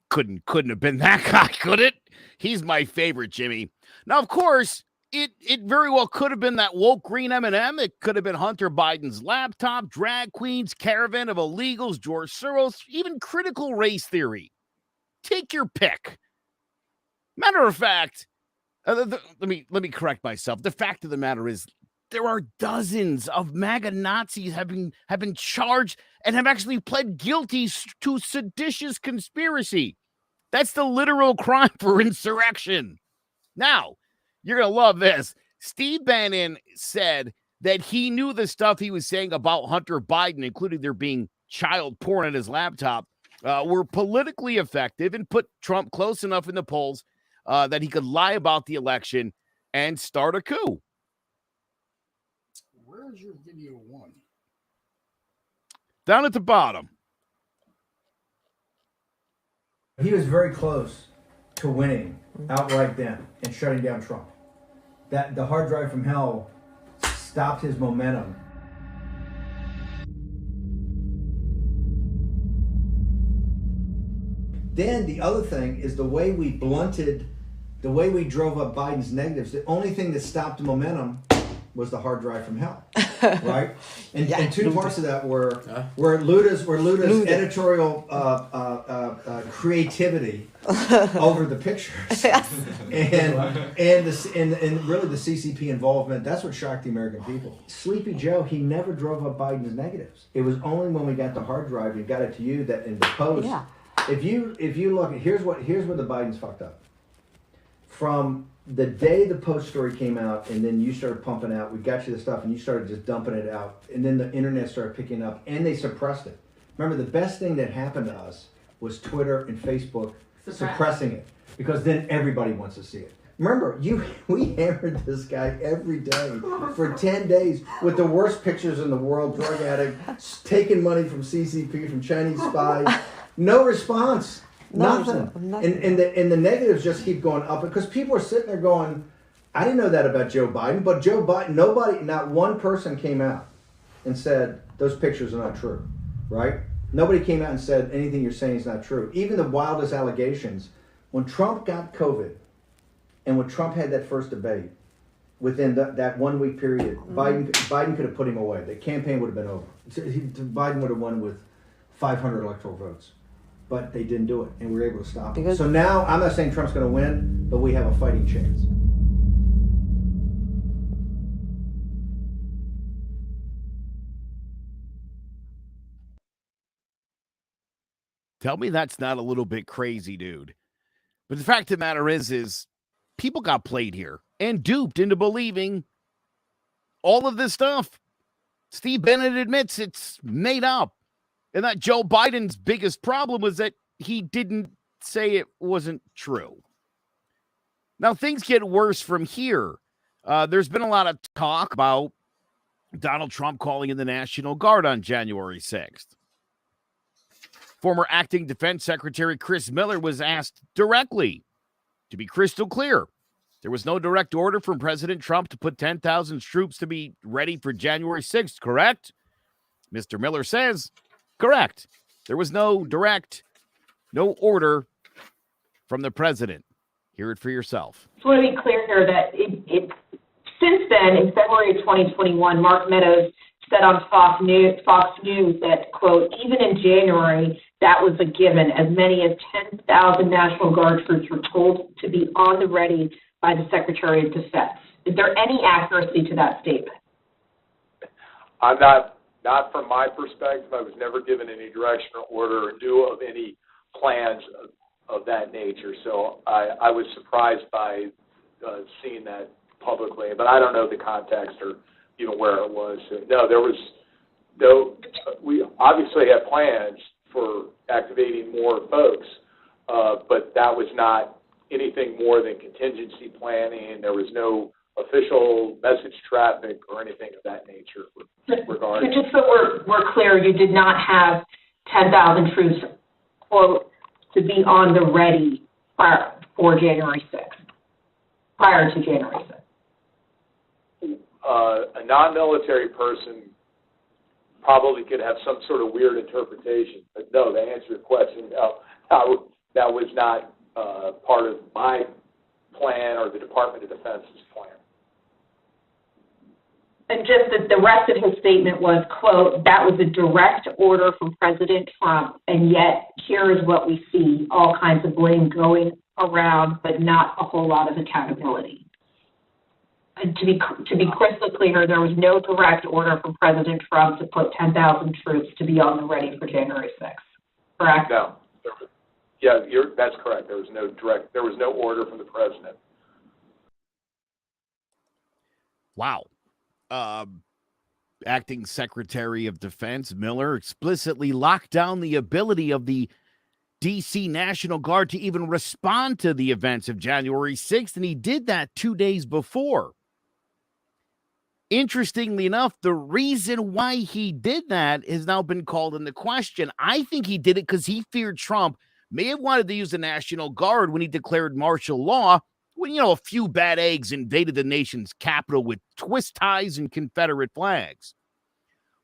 Couldn't have been that guy, could it? He's my favorite, Jimmy. Now, of course, it very well could have been that woke green M&M. It could have been Hunter Biden's laptop, drag queens, caravan of illegals, George Soros, even critical race theory. Take your pick. Matter of fact, let me correct myself. The fact of the matter is, there are dozens of MAGA Nazis have been charged and have actually pled guilty to seditious conspiracy. That's the literal crime for insurrection. Now, you're going to love this. Steve Bannon said that he knew the stuff he was saying about Hunter Biden, including there being child porn on his laptop, were politically effective and put Trump close enough in the polls that he could lie about the election and start a coup. Where's your video one? Down at the bottom. He was very close to winning outright then and shutting down Trump. That the hard drive from hell stopped his momentum. Then the other thing is the way we drove up Biden's negatives. The only thing that stopped the momentum was the hard drive from hell, right? And, and two parts of that were Luda's editorial creativity over the pictures, and really the CCP involvement. That's what shocked the American people. Sleepy Joe, he never drove up Biden's negatives. It was only when we got the hard drive and got it to you that in the post. Yeah. If you look, here's where the Bidens fucked up. From the day the Post story came out, and then you started pumping out, we got you the stuff, and you started just dumping it out, and then the internet started picking up, and they suppressed it. Remember, the best thing that happened to us was Twitter and Facebook suppressing it, because then everybody wants to see it. Remember, we hammered this guy every day for 10 days with the worst pictures in the world, drug addict, taking money from CCP, from Chinese spies, no response. Nothing. And the negatives just keep going up because people are sitting there going, I didn't know that about Joe Biden, but Joe Biden, not one person came out and said those pictures are not true, right? Nobody came out and said anything you're saying is not true. Even the wildest allegations, when Trump got COVID and when Trump had that first debate, within that 1 week period, Biden could have put him away. The campaign would have been over. Biden would have won with 500 electoral votes. but they didn't do it, and we were able to stop it. Because- So now, I'm not saying Trump's going to win, but we have a fighting chance. Tell me that's not a little bit crazy, dude. But the fact of the matter is people got played here and duped into believing all of this stuff. Steve Bennett admits it's made up. And that Joe Biden's biggest problem was that he didn't say it wasn't true. Now, things get worse from here. There's been a lot of talk about Donald Trump calling in the National Guard on January 6th. Former acting defense secretary Chris Miller was asked directly, to be crystal clear, there was no direct order from President Trump to put 10,000 troops to be ready for January 6th, correct? Mr. Miller says, correct. There was no order from the president. Hear it for yourself. I just want to be clear here that since then, in February of 2021, Mark Meadows said on Fox News that, quote, even in January, that was a given. As many as 10,000 National Guard troops were told to be on the ready by the Secretary of Defense. Is there any accuracy to that statement? I'm not from my perspective. I was never given any direction or order or knew of any plans of that nature. So I was surprised by seeing that publicly, but I don't know the context or even where it was. So, no, there was no. We obviously had plans for activating more folks, but that was not anything more than contingency planning. There was no official message traffic or anything of that nature regarding. So just so we're clear, you did not have 10,000 troops, quote, to be on the ready prior to January 6th. A non-military person probably could have some sort of weird interpretation, but no, to answer your question, no, that was not part of my plan or the Department of Defense's plan. And just that the rest of his statement was, quote, that was a direct order from President Trump, and yet here is what we see, all kinds of blame going around, but not a whole lot of accountability. And to be crystal clear, there was no direct order from President Trump to put 10,000 troops to be on the ready for January 6th, correct? No. Yeah, that's correct. There was no order from the president. Wow. Acting Secretary of Defense Miller explicitly locked down the ability of the D.C. National Guard to even respond to the events of January 6th, and he did that 2 days before. Interestingly enough, the reason why he did that has now been called into question. I think he did it because he feared Trump may have wanted to use the National Guard when he declared martial law, when, a few bad eggs invaded the nation's capital with twist ties and Confederate flags.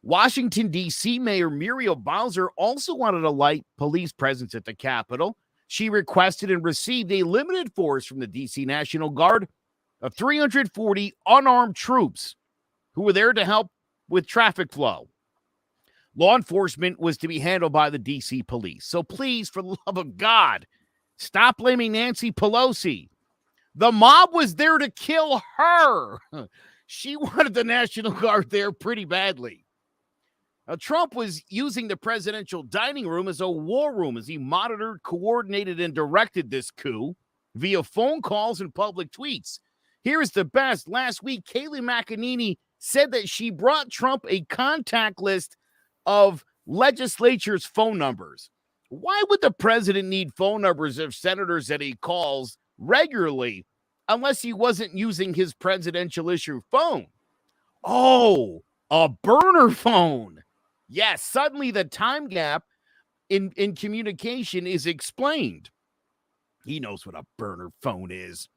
Washington, D.C. Mayor Muriel Bowser also wanted a light police presence at the Capitol. She requested and received a limited force from the D.C. National Guard of 340 unarmed troops who were there to help with traffic flow. Law enforcement was to be handled by the D.C. police. So please, for the love of God, stop blaming Nancy Pelosi. The mob was there to kill her. She wanted the National Guard there pretty badly. Now, Trump was using the presidential dining room as a war room as he monitored, coordinated, and directed this coup via phone calls and public tweets. Here is the best. Last week, Kayleigh McEnany said that she brought Trump a contact list of legislature's phone numbers. Why would the president need phone numbers of senators that he calls regularly unless he wasn't using his presidential issue phone? Oh, a burner phone. Yes, suddenly the time gap in communication is explained. He knows what a burner phone is.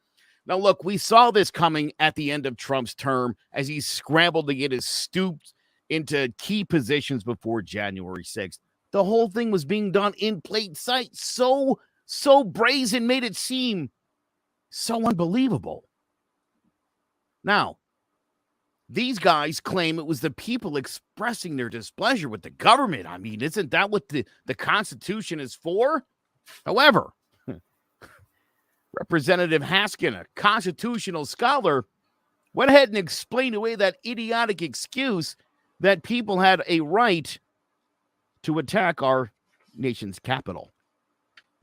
Now, look, we saw this coming at the end of Trump's term as he scrambled to get his stoops into key positions before January 6th. The whole thing was being done in plain sight. So brazen, made it seem so unbelievable. Now, These guys claim it was the people expressing their displeasure with the government. I mean, isn't that what the Constitution is for? However, Representative Haskin, a constitutional scholar, went ahead and explained away that idiotic excuse that people had a right to attack our nation's capital.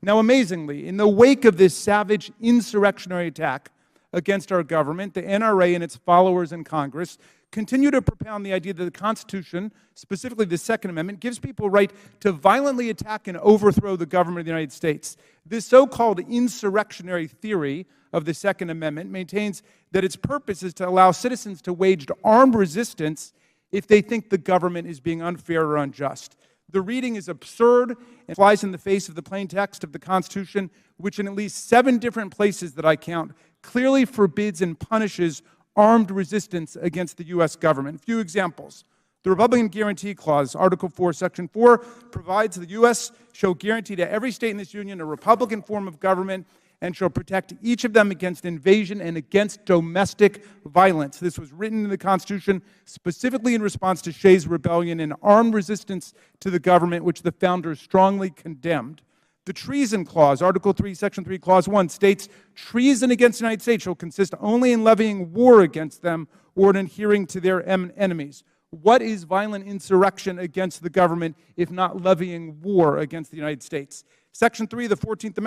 Now, amazingly, in the wake of this savage insurrectionary attack against our government, the NRA and its followers in Congress continue to propound the idea that the Constitution, specifically the Second Amendment, gives people a right to violently attack and overthrow the government of the United States. This so-called insurrectionary theory of the Second Amendment maintains that its purpose is to allow citizens to wage armed resistance if they think the government is being unfair or unjust. The reading is absurd and flies in the face of the plain text of the Constitution, which in at least 7 different places that I count clearly forbids and punishes armed resistance against the U.S. government. A few examples. The Republican Guarantee Clause, Article 4, Section 4, provides the U.S. shall guarantee to every state in this union a Republican form of government and shall protect each of them against invasion and against domestic violence. This was written in the Constitution specifically in response to Shays' rebellion and armed resistance to the government, which the founders strongly condemned. The Treason Clause, Article 3, Section 3, Clause 1, states, treason against the United States shall consist only in levying war against them or in adhering to their enemies. What is violent insurrection against the government if not levying war against the United States? Section 3 of the 14th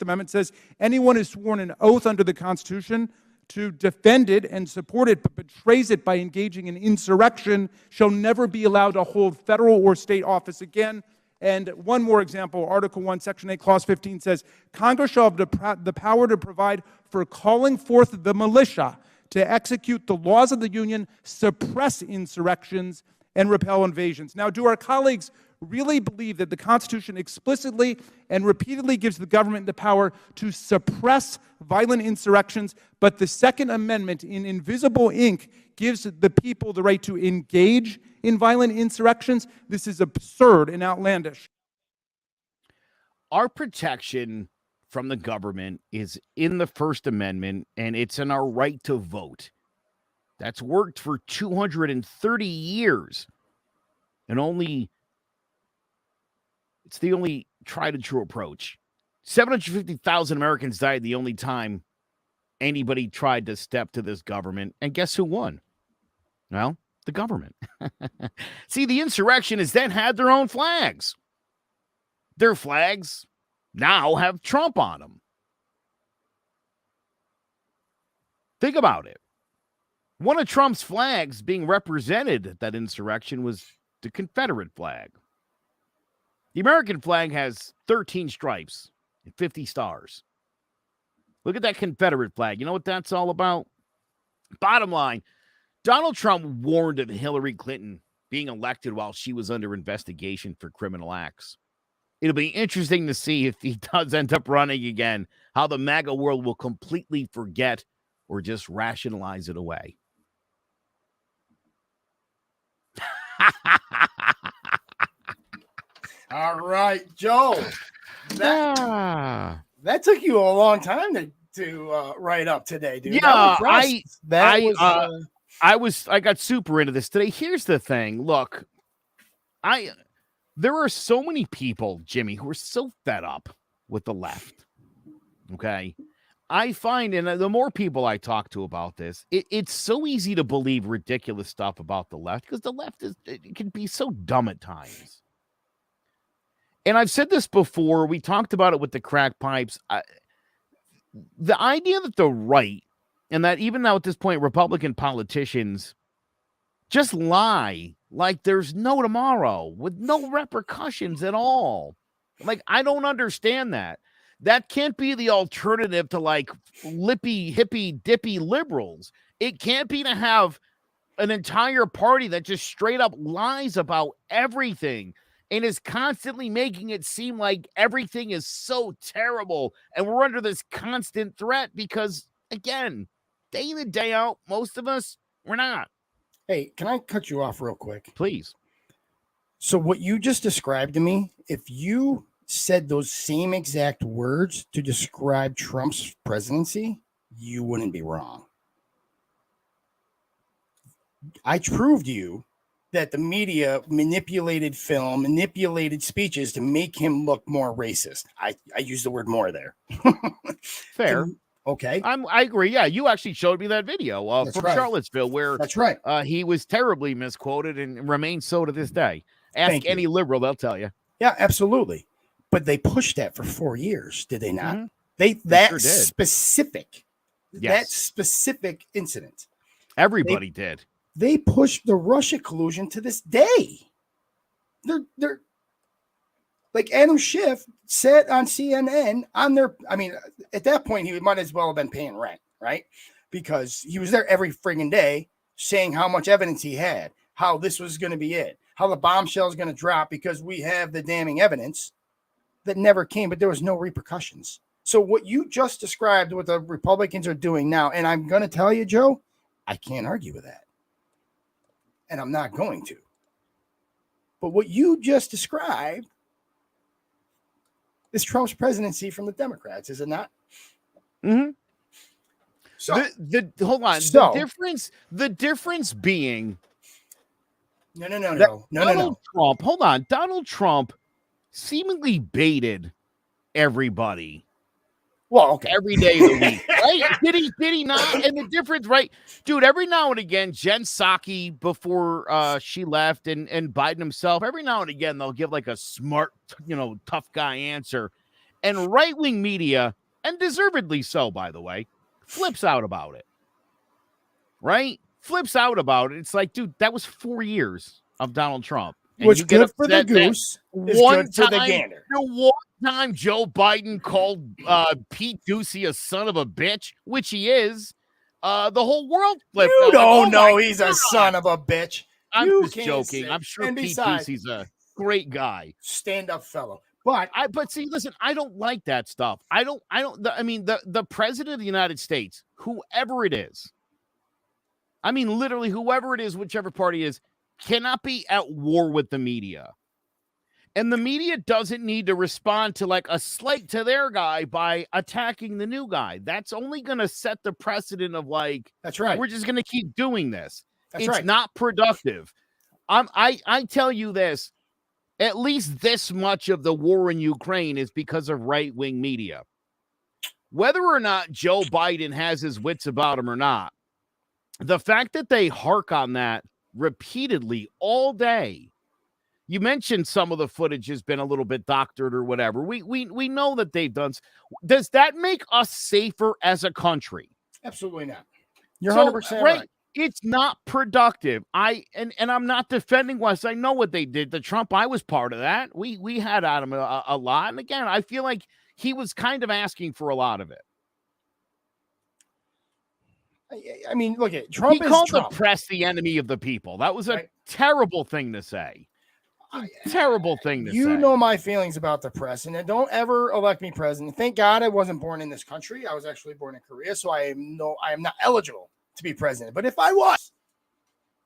Amendment says, anyone is sworn an oath under the Constitution to defend it and support it, but betrays it by engaging in insurrection shall never be allowed to hold federal or state office again. And one more example, Article 1, Section 8, Clause 15 says, Congress shall have the power to provide for calling forth the militia to execute the laws of the Union, suppress insurrections, and repel invasions. Now, do our colleagues really believe that the Constitution explicitly and repeatedly gives the government the power to suppress violent insurrections, but the Second Amendment in invisible ink gives the people the right to engage in violent insurrections? This is absurd and outlandish. Our protection from the government is in the First Amendment, and it's in our right to vote. That's worked for 230 years, and it's the only tried and true approach. 750,000 Americans died the only time anybody tried to step to this government, and guess who won? Well, the government. See, the insurrectionists then had their own flags. Their flags now have Trump on them. Think about it. One of Trump's flags being represented at that insurrection was the Confederate flag. The American flag has 13 stripes and 50 stars. Look at that Confederate flag. You know what that's all about? Bottom line, Donald Trump warned of Hillary Clinton being elected while she was under investigation for criminal acts. It'll be interesting to see if he does end up running again, how the MAGA world will completely forget or just rationalize it away. All right, Joe. That took you a long time to write up today, dude. Yeah, I got super into this today. Here's the thing. Look, there are so many people, Jimmy, who are so fed up with the left. Okay. I find, and the more people I talk to about this, it's so easy to believe ridiculous stuff about the left because the left it can be so dumb at times. And I've said this before. We talked about it with the crack pipes. The idea that the right, and that even now at this point, Republican politicians just lie like there's no tomorrow with no repercussions at all. Like, I don't understand that. That can't be the alternative to like lippy, hippy, dippy liberals. It can't be to have an entire party that just straight up lies about everything and is constantly making it seem like everything is so terrible and we're under this constant threat because, again, day in and day out, most of us, we're not. Hey, can I cut you off real quick? Please. So what you just described to me, if you said those same exact words to describe Trump's presidency, you wouldn't be wrong. I proved to you that the media manipulated film, manipulated speeches to make him look more racist. I use the word more there. Fair. Okay. I agree. Yeah, you actually showed me that video That's from right. Charlottesville where That's right. he was terribly misquoted and remains so to this day. Ask Thank you. any liberal, they'll tell you. Yeah, absolutely. But they pushed that for 4 years, did they not? Mhm. They They sure did. specific, that Yes. specific incident. Everybody did. They pushed the Russia collusion to this day. They're like Adam Schiff said on CNN on their, I mean, at that point, he might as well have been paying rent, right? Because he was there every friggin' day saying how much evidence he had, how this was going to be it, how the bombshell is going to drop because we have the damning evidence that never came, but there was no repercussions. So what you just described, what the Republicans are doing now, and I'm going to tell you, Joe, I can't argue with that. And I'm not going to. But what you just described is Trump's presidency from the Democrats, is it not? Mm-hmm. So hold on. So- The difference being no. Donald Trump. Hold on. Donald Trump seemingly baited everybody. Well, okay. Every day of the week, right? Did he not? And the difference, right, dude? Every now and again, Jen Psaki before she left, and Biden himself. Every now and again, they'll give like a smart, tough guy answer, and right wing media, and deservedly so, by the way, flips out about it. Right? Flips out about it. It's like, dude, that was 4 years of Donald Trump. And What's you get good for the upset that goose is one good for the time- gander. The one time Joe Biden called Pete Ducey a son of a bitch, which he is, the whole world flipped. You out. don't Like, know my he's a God. son of a bitch. I'm You just can't joking. say- I'm sure and Pete besides- Ducey's a great guy. Stand-up fellow. But But see, listen, I don't like that stuff. The president of the United States, whoever it is, I mean, literally whoever it is, whichever party it is, cannot be at war with the media. And the media doesn't need to respond to like a slight to their guy by attacking the new guy. That's only going to set the precedent of like, that's right. we're just going to keep doing this. That's It's right. not productive. I tell you this, at least this much of the war in Ukraine is because of right-wing media. Whether or not Joe Biden has his wits about him or not, the fact that they hark on that repeatedly all day. You mentioned some of the footage has been a little bit doctored or whatever. We know that they've done. Does that make us safer as a country? Absolutely not. You're So, 100% right. It's not productive. And I'm not defending West. I know what they did to Trump. I was part of that. We had at him a lot. And again, I feel like he was kind of asking for a lot of it. I mean, look at Trump. He is called Trump. the press the enemy of the people. That was a Right. terrible thing to say. Terrible thing to say. You know my feelings about the press, and don't ever elect me president. Thank God I wasn't born in this country. I was actually born in Korea, so I am not eligible to be president. But if I was,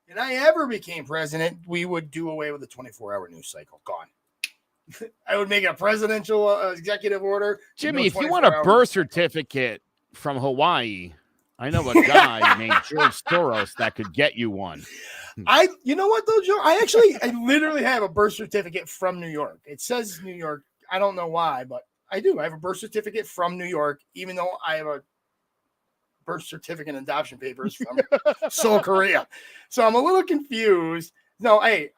and I ever became president, we would do away with the 24-hour news cycle. Gone. I would make a presidential executive order. Jimmy, if you want a birth certificate from Hawaii, I know a guy named George Soros that could get you one. You know what though, Joe? I literally have a birth certificate from New York. It says New York. I don't know why, but I do. I have a birth certificate from New York, even though I have a birth certificate and adoption papers from Seoul, Korea. So I'm a little confused. No, hey,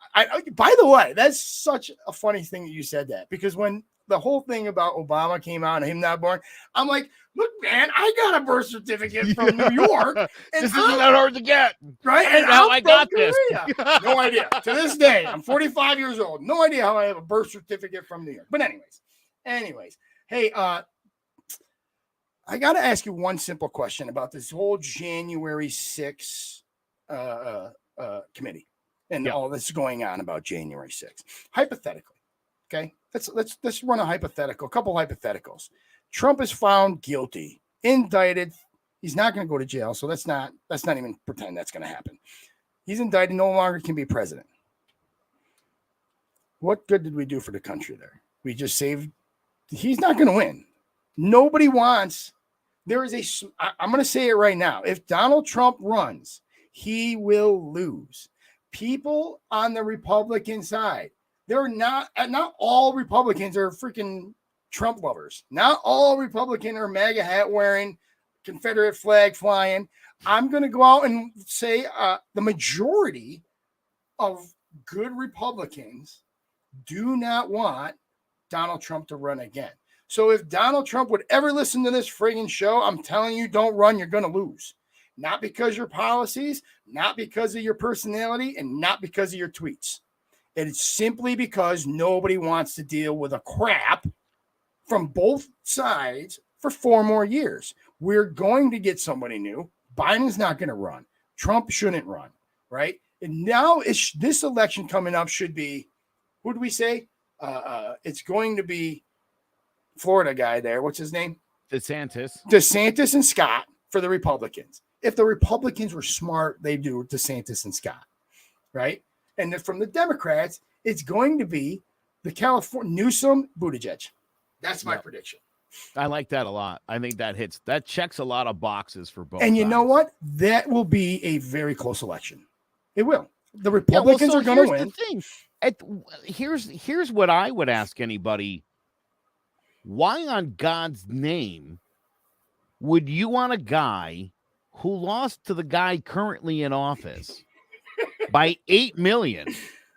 by the way, that's such a funny thing that you said that, because when the whole thing about Obama came out and him not born, I'm like, look, man, I got a birth certificate from New York. And This isn't that hard to get. Right? And how I got this. No idea. To this day, I'm 45 years old. No idea how I have a birth certificate from New York. But anyways, hey, I got to ask you one simple question about this whole January 6th committee and all this going on about January 6th. Hypothetically, okay? Let's run a couple hypotheticals. Trump is found guilty, indicted. He's not going to go to jail, so let's not even pretend that's going to happen. He's indicted, no longer can be president. What good did we do for the country there? We just saved. He's not going to win. Nobody wants. I'm going to say it right now. If Donald Trump runs, he will lose. People on the Republican side, they're not all Republicans are freaking Trump lovers. Not all Republican are MAGA hat wearing, Confederate flag flying. I'm going to go out and say the majority of good Republicans do not want Donald Trump to run again. So if Donald Trump would ever listen to this friggin' show, I'm telling you, don't run. You're going to lose. Not because of your policies, not because of your personality, and not because of your tweets. It's simply because nobody wants to deal with a crap from both sides for 4 more years. We're going to get somebody new. Biden's not going to run. Trump shouldn't run, right? And now this election coming up should be, who do we say? It's going to be Florida guy there. What's his name? DeSantis and Scott for the Republicans. If the Republicans were smart, they do DeSantis and Scott, right? And then from the Democrats, it's going to be the California Newsom, Buttigieg. That's my prediction. I like that a lot. I think that checks a lot of boxes for both. And you know what? That will be a very close election. It will. The Republicans are going to win. The thing. Here's what I would ask anybody. Why on God's name would you want a guy who lost to the guy currently in office by 8 million,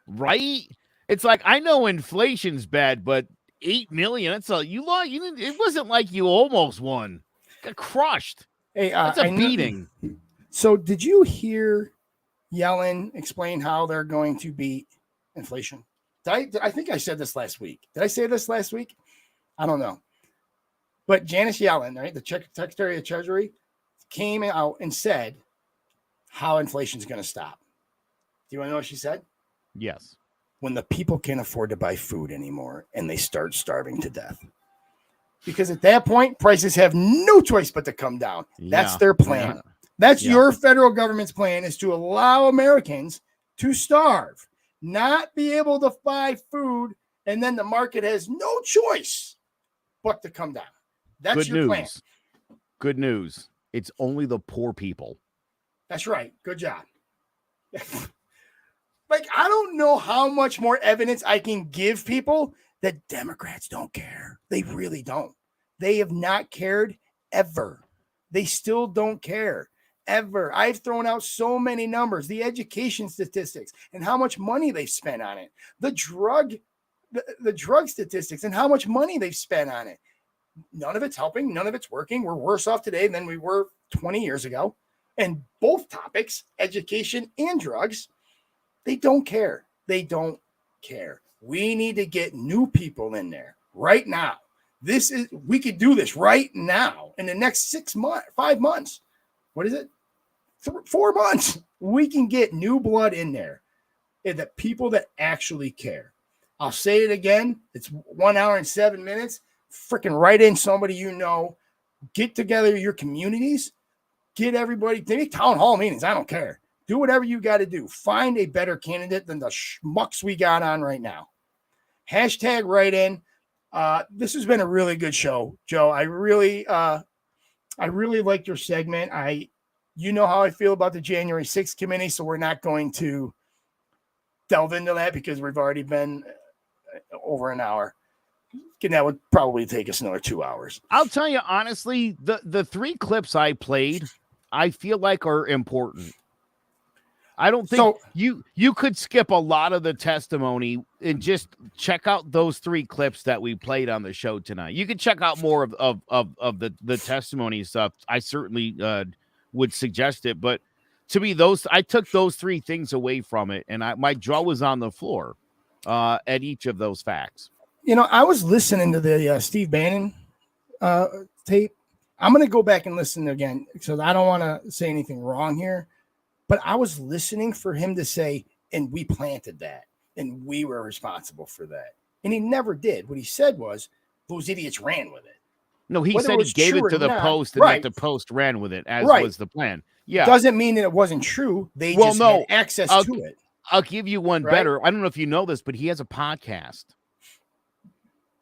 right? It's like, I know inflation's bad, but 8 million, that's all you lost. It wasn't like you almost won. Got crushed. Hey, that's a beating. So did you hear Yellen explain how they're going to beat inflation? I think I said this last week. Did I say this last week? I don't know. But Janice Yellen, right, the Secretary of Treasury, came out and said how inflation is going to stop. Do you want to know what she said? Yes. When the people can't afford to buy food anymore and they start starving to death. Because at that point, prices have no choice but to come down. That's their plan. That's your federal government's plan, is to allow Americans to starve, not be able to buy food, and then the market has no choice but to come down. That's your plan. Good news. It's only the poor people. That's right. Good job. Like, I don't know how much more evidence I can give people that Democrats don't care. They really don't. They have not cared ever. They still don't care ever. I've thrown out so many numbers, the education statistics and how much money they've spent on it, the drug statistics and how much money they've spent on it. None of it's helping. None of it's working. We're worse off today than we were 20 years ago. And both topics, education and drugs, they don't care. They don't care. We need to get new people in there right now. We could do this right now in the next 5 months. What is it? 4 months. We can get new blood in there, and the people that actually care. I'll say it again. It's 1 hour and 7 minutes. Freaking write in somebody you know. Get together your communities. Get everybody. They make town hall meetings. I don't care. Do whatever you got to do. Find a better candidate than the schmucks we got on right now. Hashtag write in. This has been a really good show, Joe. I really liked your segment. You know how I feel about the January 6th committee, so we're not going to delve into that because we've already been over an hour. And that would probably take us another 2 hours. I'll tell you honestly, the 3 clips I played, I feel like are important. I don't think you could skip a lot of the testimony and just check out those 3 clips that we played on the show tonight. You can check out more of the testimony stuff. I certainly would suggest it, but to me, I took those 3 things away from it, and my jaw was on the floor at each of those facts. You know, I was listening to the Steve Bannon tape. I'm going to go back and listen again because I don't want to say anything wrong here. But I was listening for him to say, and we planted that, and we were responsible for that. And he never did. What he said was, those idiots ran with it. No, he said he gave it to the Post, and that the Post ran with it, as was the plan. Yeah. Doesn't mean that it wasn't true. They just had access to it. I'll give you one better. I don't know if you know this, but he has a podcast.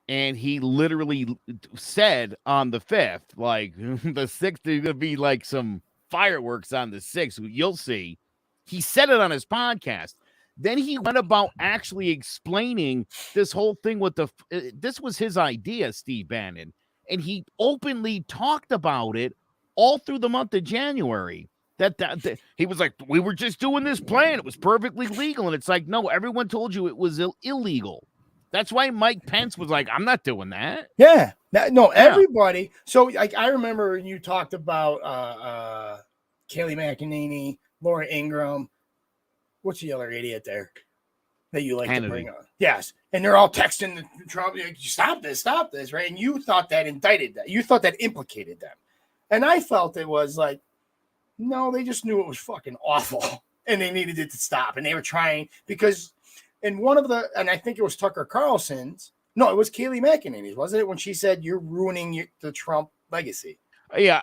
And he literally said on the 5th, like, the 6th, there's going to be like some fireworks on the 6th. You'll see. He said it on his podcast. Then he went about actually explaining this whole thing with this was his idea, Steve Bannon. And he openly talked about it all through the month of January. That he was like, we were just doing this plan. It was perfectly legal. And it's like, no, everyone told you it was illegal. That's why Mike Pence was like, I'm not doing that. Yeah. Everybody. So like, I remember when you talked about Kayleigh McEnany, Laura Ingraham. What's the other idiot there that you like to bring up? Yes. And they're all texting Trump, like, stop this, right? And you thought that indicted that. You thought that implicated them. And I felt it was like, no, they just knew it was fucking awful and they needed it to stop. And they were trying because in one of the, and I think it was Tucker Carlson's, no, it was Kayleigh McEnany's, wasn't it? When she said, you're ruining the Trump legacy. Yeah.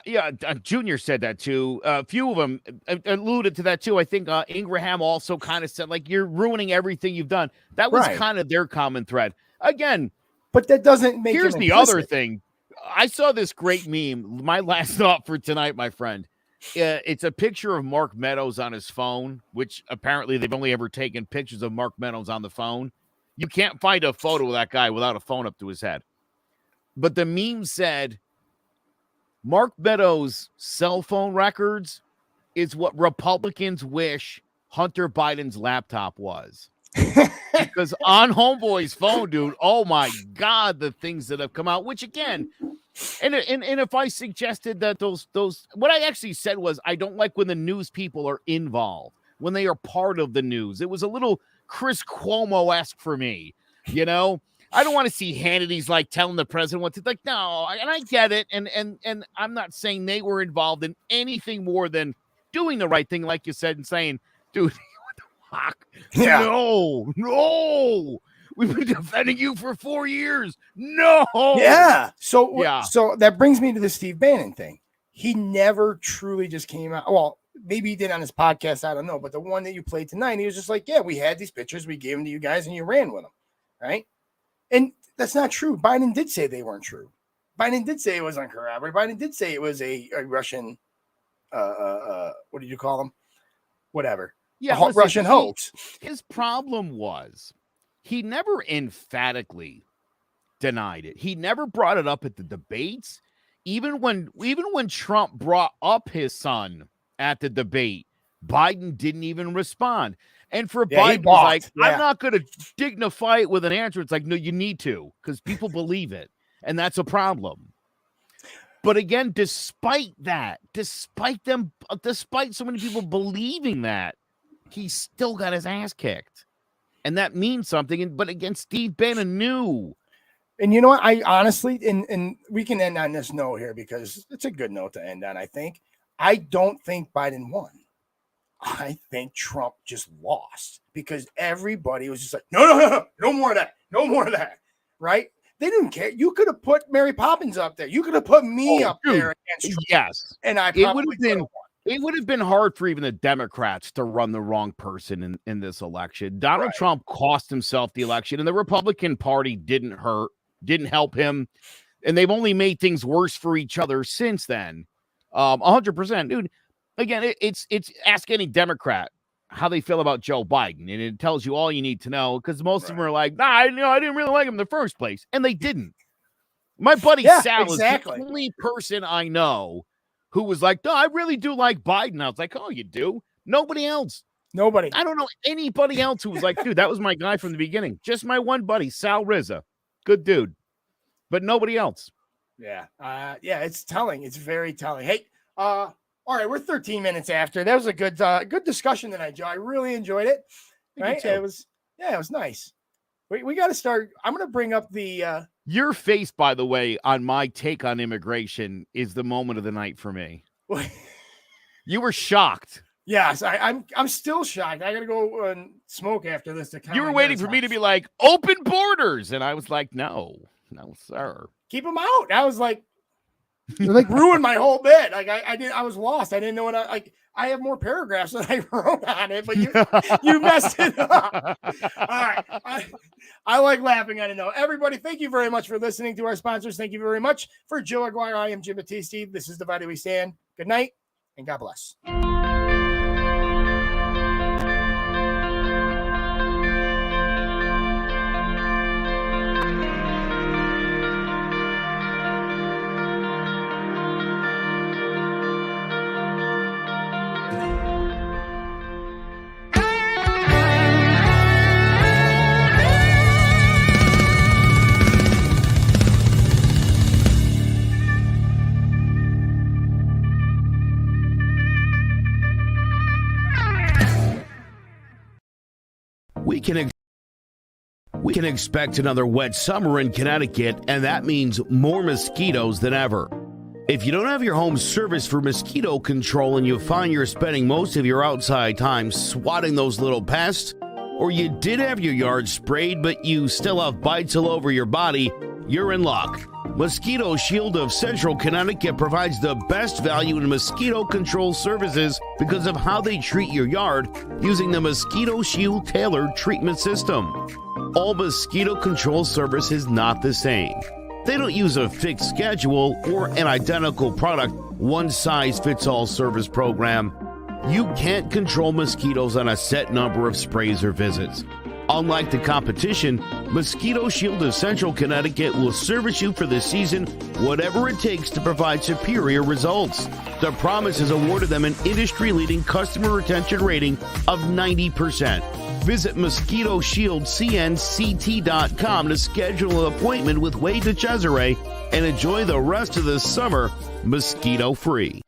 Junior said that too. A few of them alluded to that too. I think Ingraham also kind of said, like, you're ruining everything you've done. That was kind of their common thread. Again, but that doesn't make here's the other thing. I saw this great meme. My last thought for tonight, my friend. It's a picture of Mark Meadows on his phone, which apparently they've only ever taken pictures of Mark Meadows on the phone. You can't find a photo of that guy without a phone up to his head. But the meme said, Mark Meadows' cell phone records is what Republicans wish Hunter Biden's laptop was. Because on Homeboy's phone, dude, oh my God, the things that have come out, which again, and if I suggested that those, what I actually said was, I don't like when the news people are involved, when they are part of the news. It was a little Chris Cuomo-esque for me, you know? I don't want to see Hannity's like telling the president what to like. No, and I get it. And I'm not saying they were involved in anything more than doing the right thing, like you said, and saying, dude, what the fuck? Yeah. No. We've been defending you for 4 years. No. Yeah. So that brings me to the Steve Bannon thing. He never truly just came out. Well, maybe he did on his podcast. I don't know. But the one that you played tonight, he was just like, yeah, we had these pictures. We gave them to you guys and you ran with them. Right. And that's not true. Biden did say they weren't true. Biden did say it was uncorroborated. Biden did say it was a Russian, what did you call them? Whatever. Yeah, Russian hoax. His problem was he never emphatically denied it. He never brought it up at the debates. Even when Trump brought up his son at the debate, Biden didn't even respond. And for Biden, like, I'm not going to dignify it with an answer. It's like, no, you need to, because people believe it. And that's a problem. But again, despite so many people believing that, he still got his ass kicked. And that means something. But again, Steve Bannon knew. And you know what? I honestly, and we can end on this note here because it's a good note to end on, I think. I don't think Biden won. I think Trump just lost because everybody was just like, no more of that, right? They didn't care. You could have put Mary Poppins up there. You could have put me up there against Trump. Yes, and it would have been hard for even the Democrats to run the wrong person in this election. Donald Trump cost himself the election, and the Republican Party didn't help him, and they've only made things worse for each other since then. 100%, dude. Again, it's ask any Democrat how they feel about Joe Biden, and it tells you all you need to know because most of them are like, I didn't really like him in the first place, and they didn't. My buddy Sal is the only person I know who was like, no, I really do like Biden. I was like, oh, you do? Nobody else. Nobody. I don't know anybody else who was like, dude, that was my guy from the beginning. Just my one buddy, Sal Rizza. Good dude. But nobody else. Yeah. It's telling. It's very telling. Hey, all right, we're 13 minutes after. That was a good discussion tonight, Joe. I really enjoyed it. Right? It was nice. We got to start. I'm going to bring up the your face, by the way, on my take on immigration is the moment of the night for me. You were shocked. Yes, I'm still shocked. I got to go and smoke after this. You were waiting for me to be like, open borders, and I was like, no, sir. Keep them out. I was like, ruined my whole bit. Like I was lost. I didn't know what I have more paragraphs than I wrote on it, but you messed it up. All right. I like laughing. I don't know. Everybody, thank you very much for listening to our sponsors. Thank you very much. For Joe Aguirre, I am Jim Battisti. This is Divided We Stand. Good night and God bless. can expect another wet summer in Connecticut, and that means more mosquitoes than ever. If you don't have your home serviced for mosquito control and you find you're spending most of your outside time swatting those little pests, or you did have your yard sprayed but you still have bites all over your body, you're in luck. Mosquito Shield of Central Connecticut provides the best value in mosquito control services because of how they treat your yard using the Mosquito Shield tailored treatment system. All mosquito control service is not the same. They don't use a fixed schedule or an identical product, one-size-fits-all service program. You can't control mosquitoes on a set number of sprays or visits. Unlike the competition, Mosquito Shield of Central Connecticut will service you for the season, whatever it takes to provide superior results. The promise has awarded them an industry-leading customer retention rating of 90%. Visit MosquitoShieldCNCT.com to schedule an appointment with Wade DeCesare and enjoy the rest of the summer mosquito-free.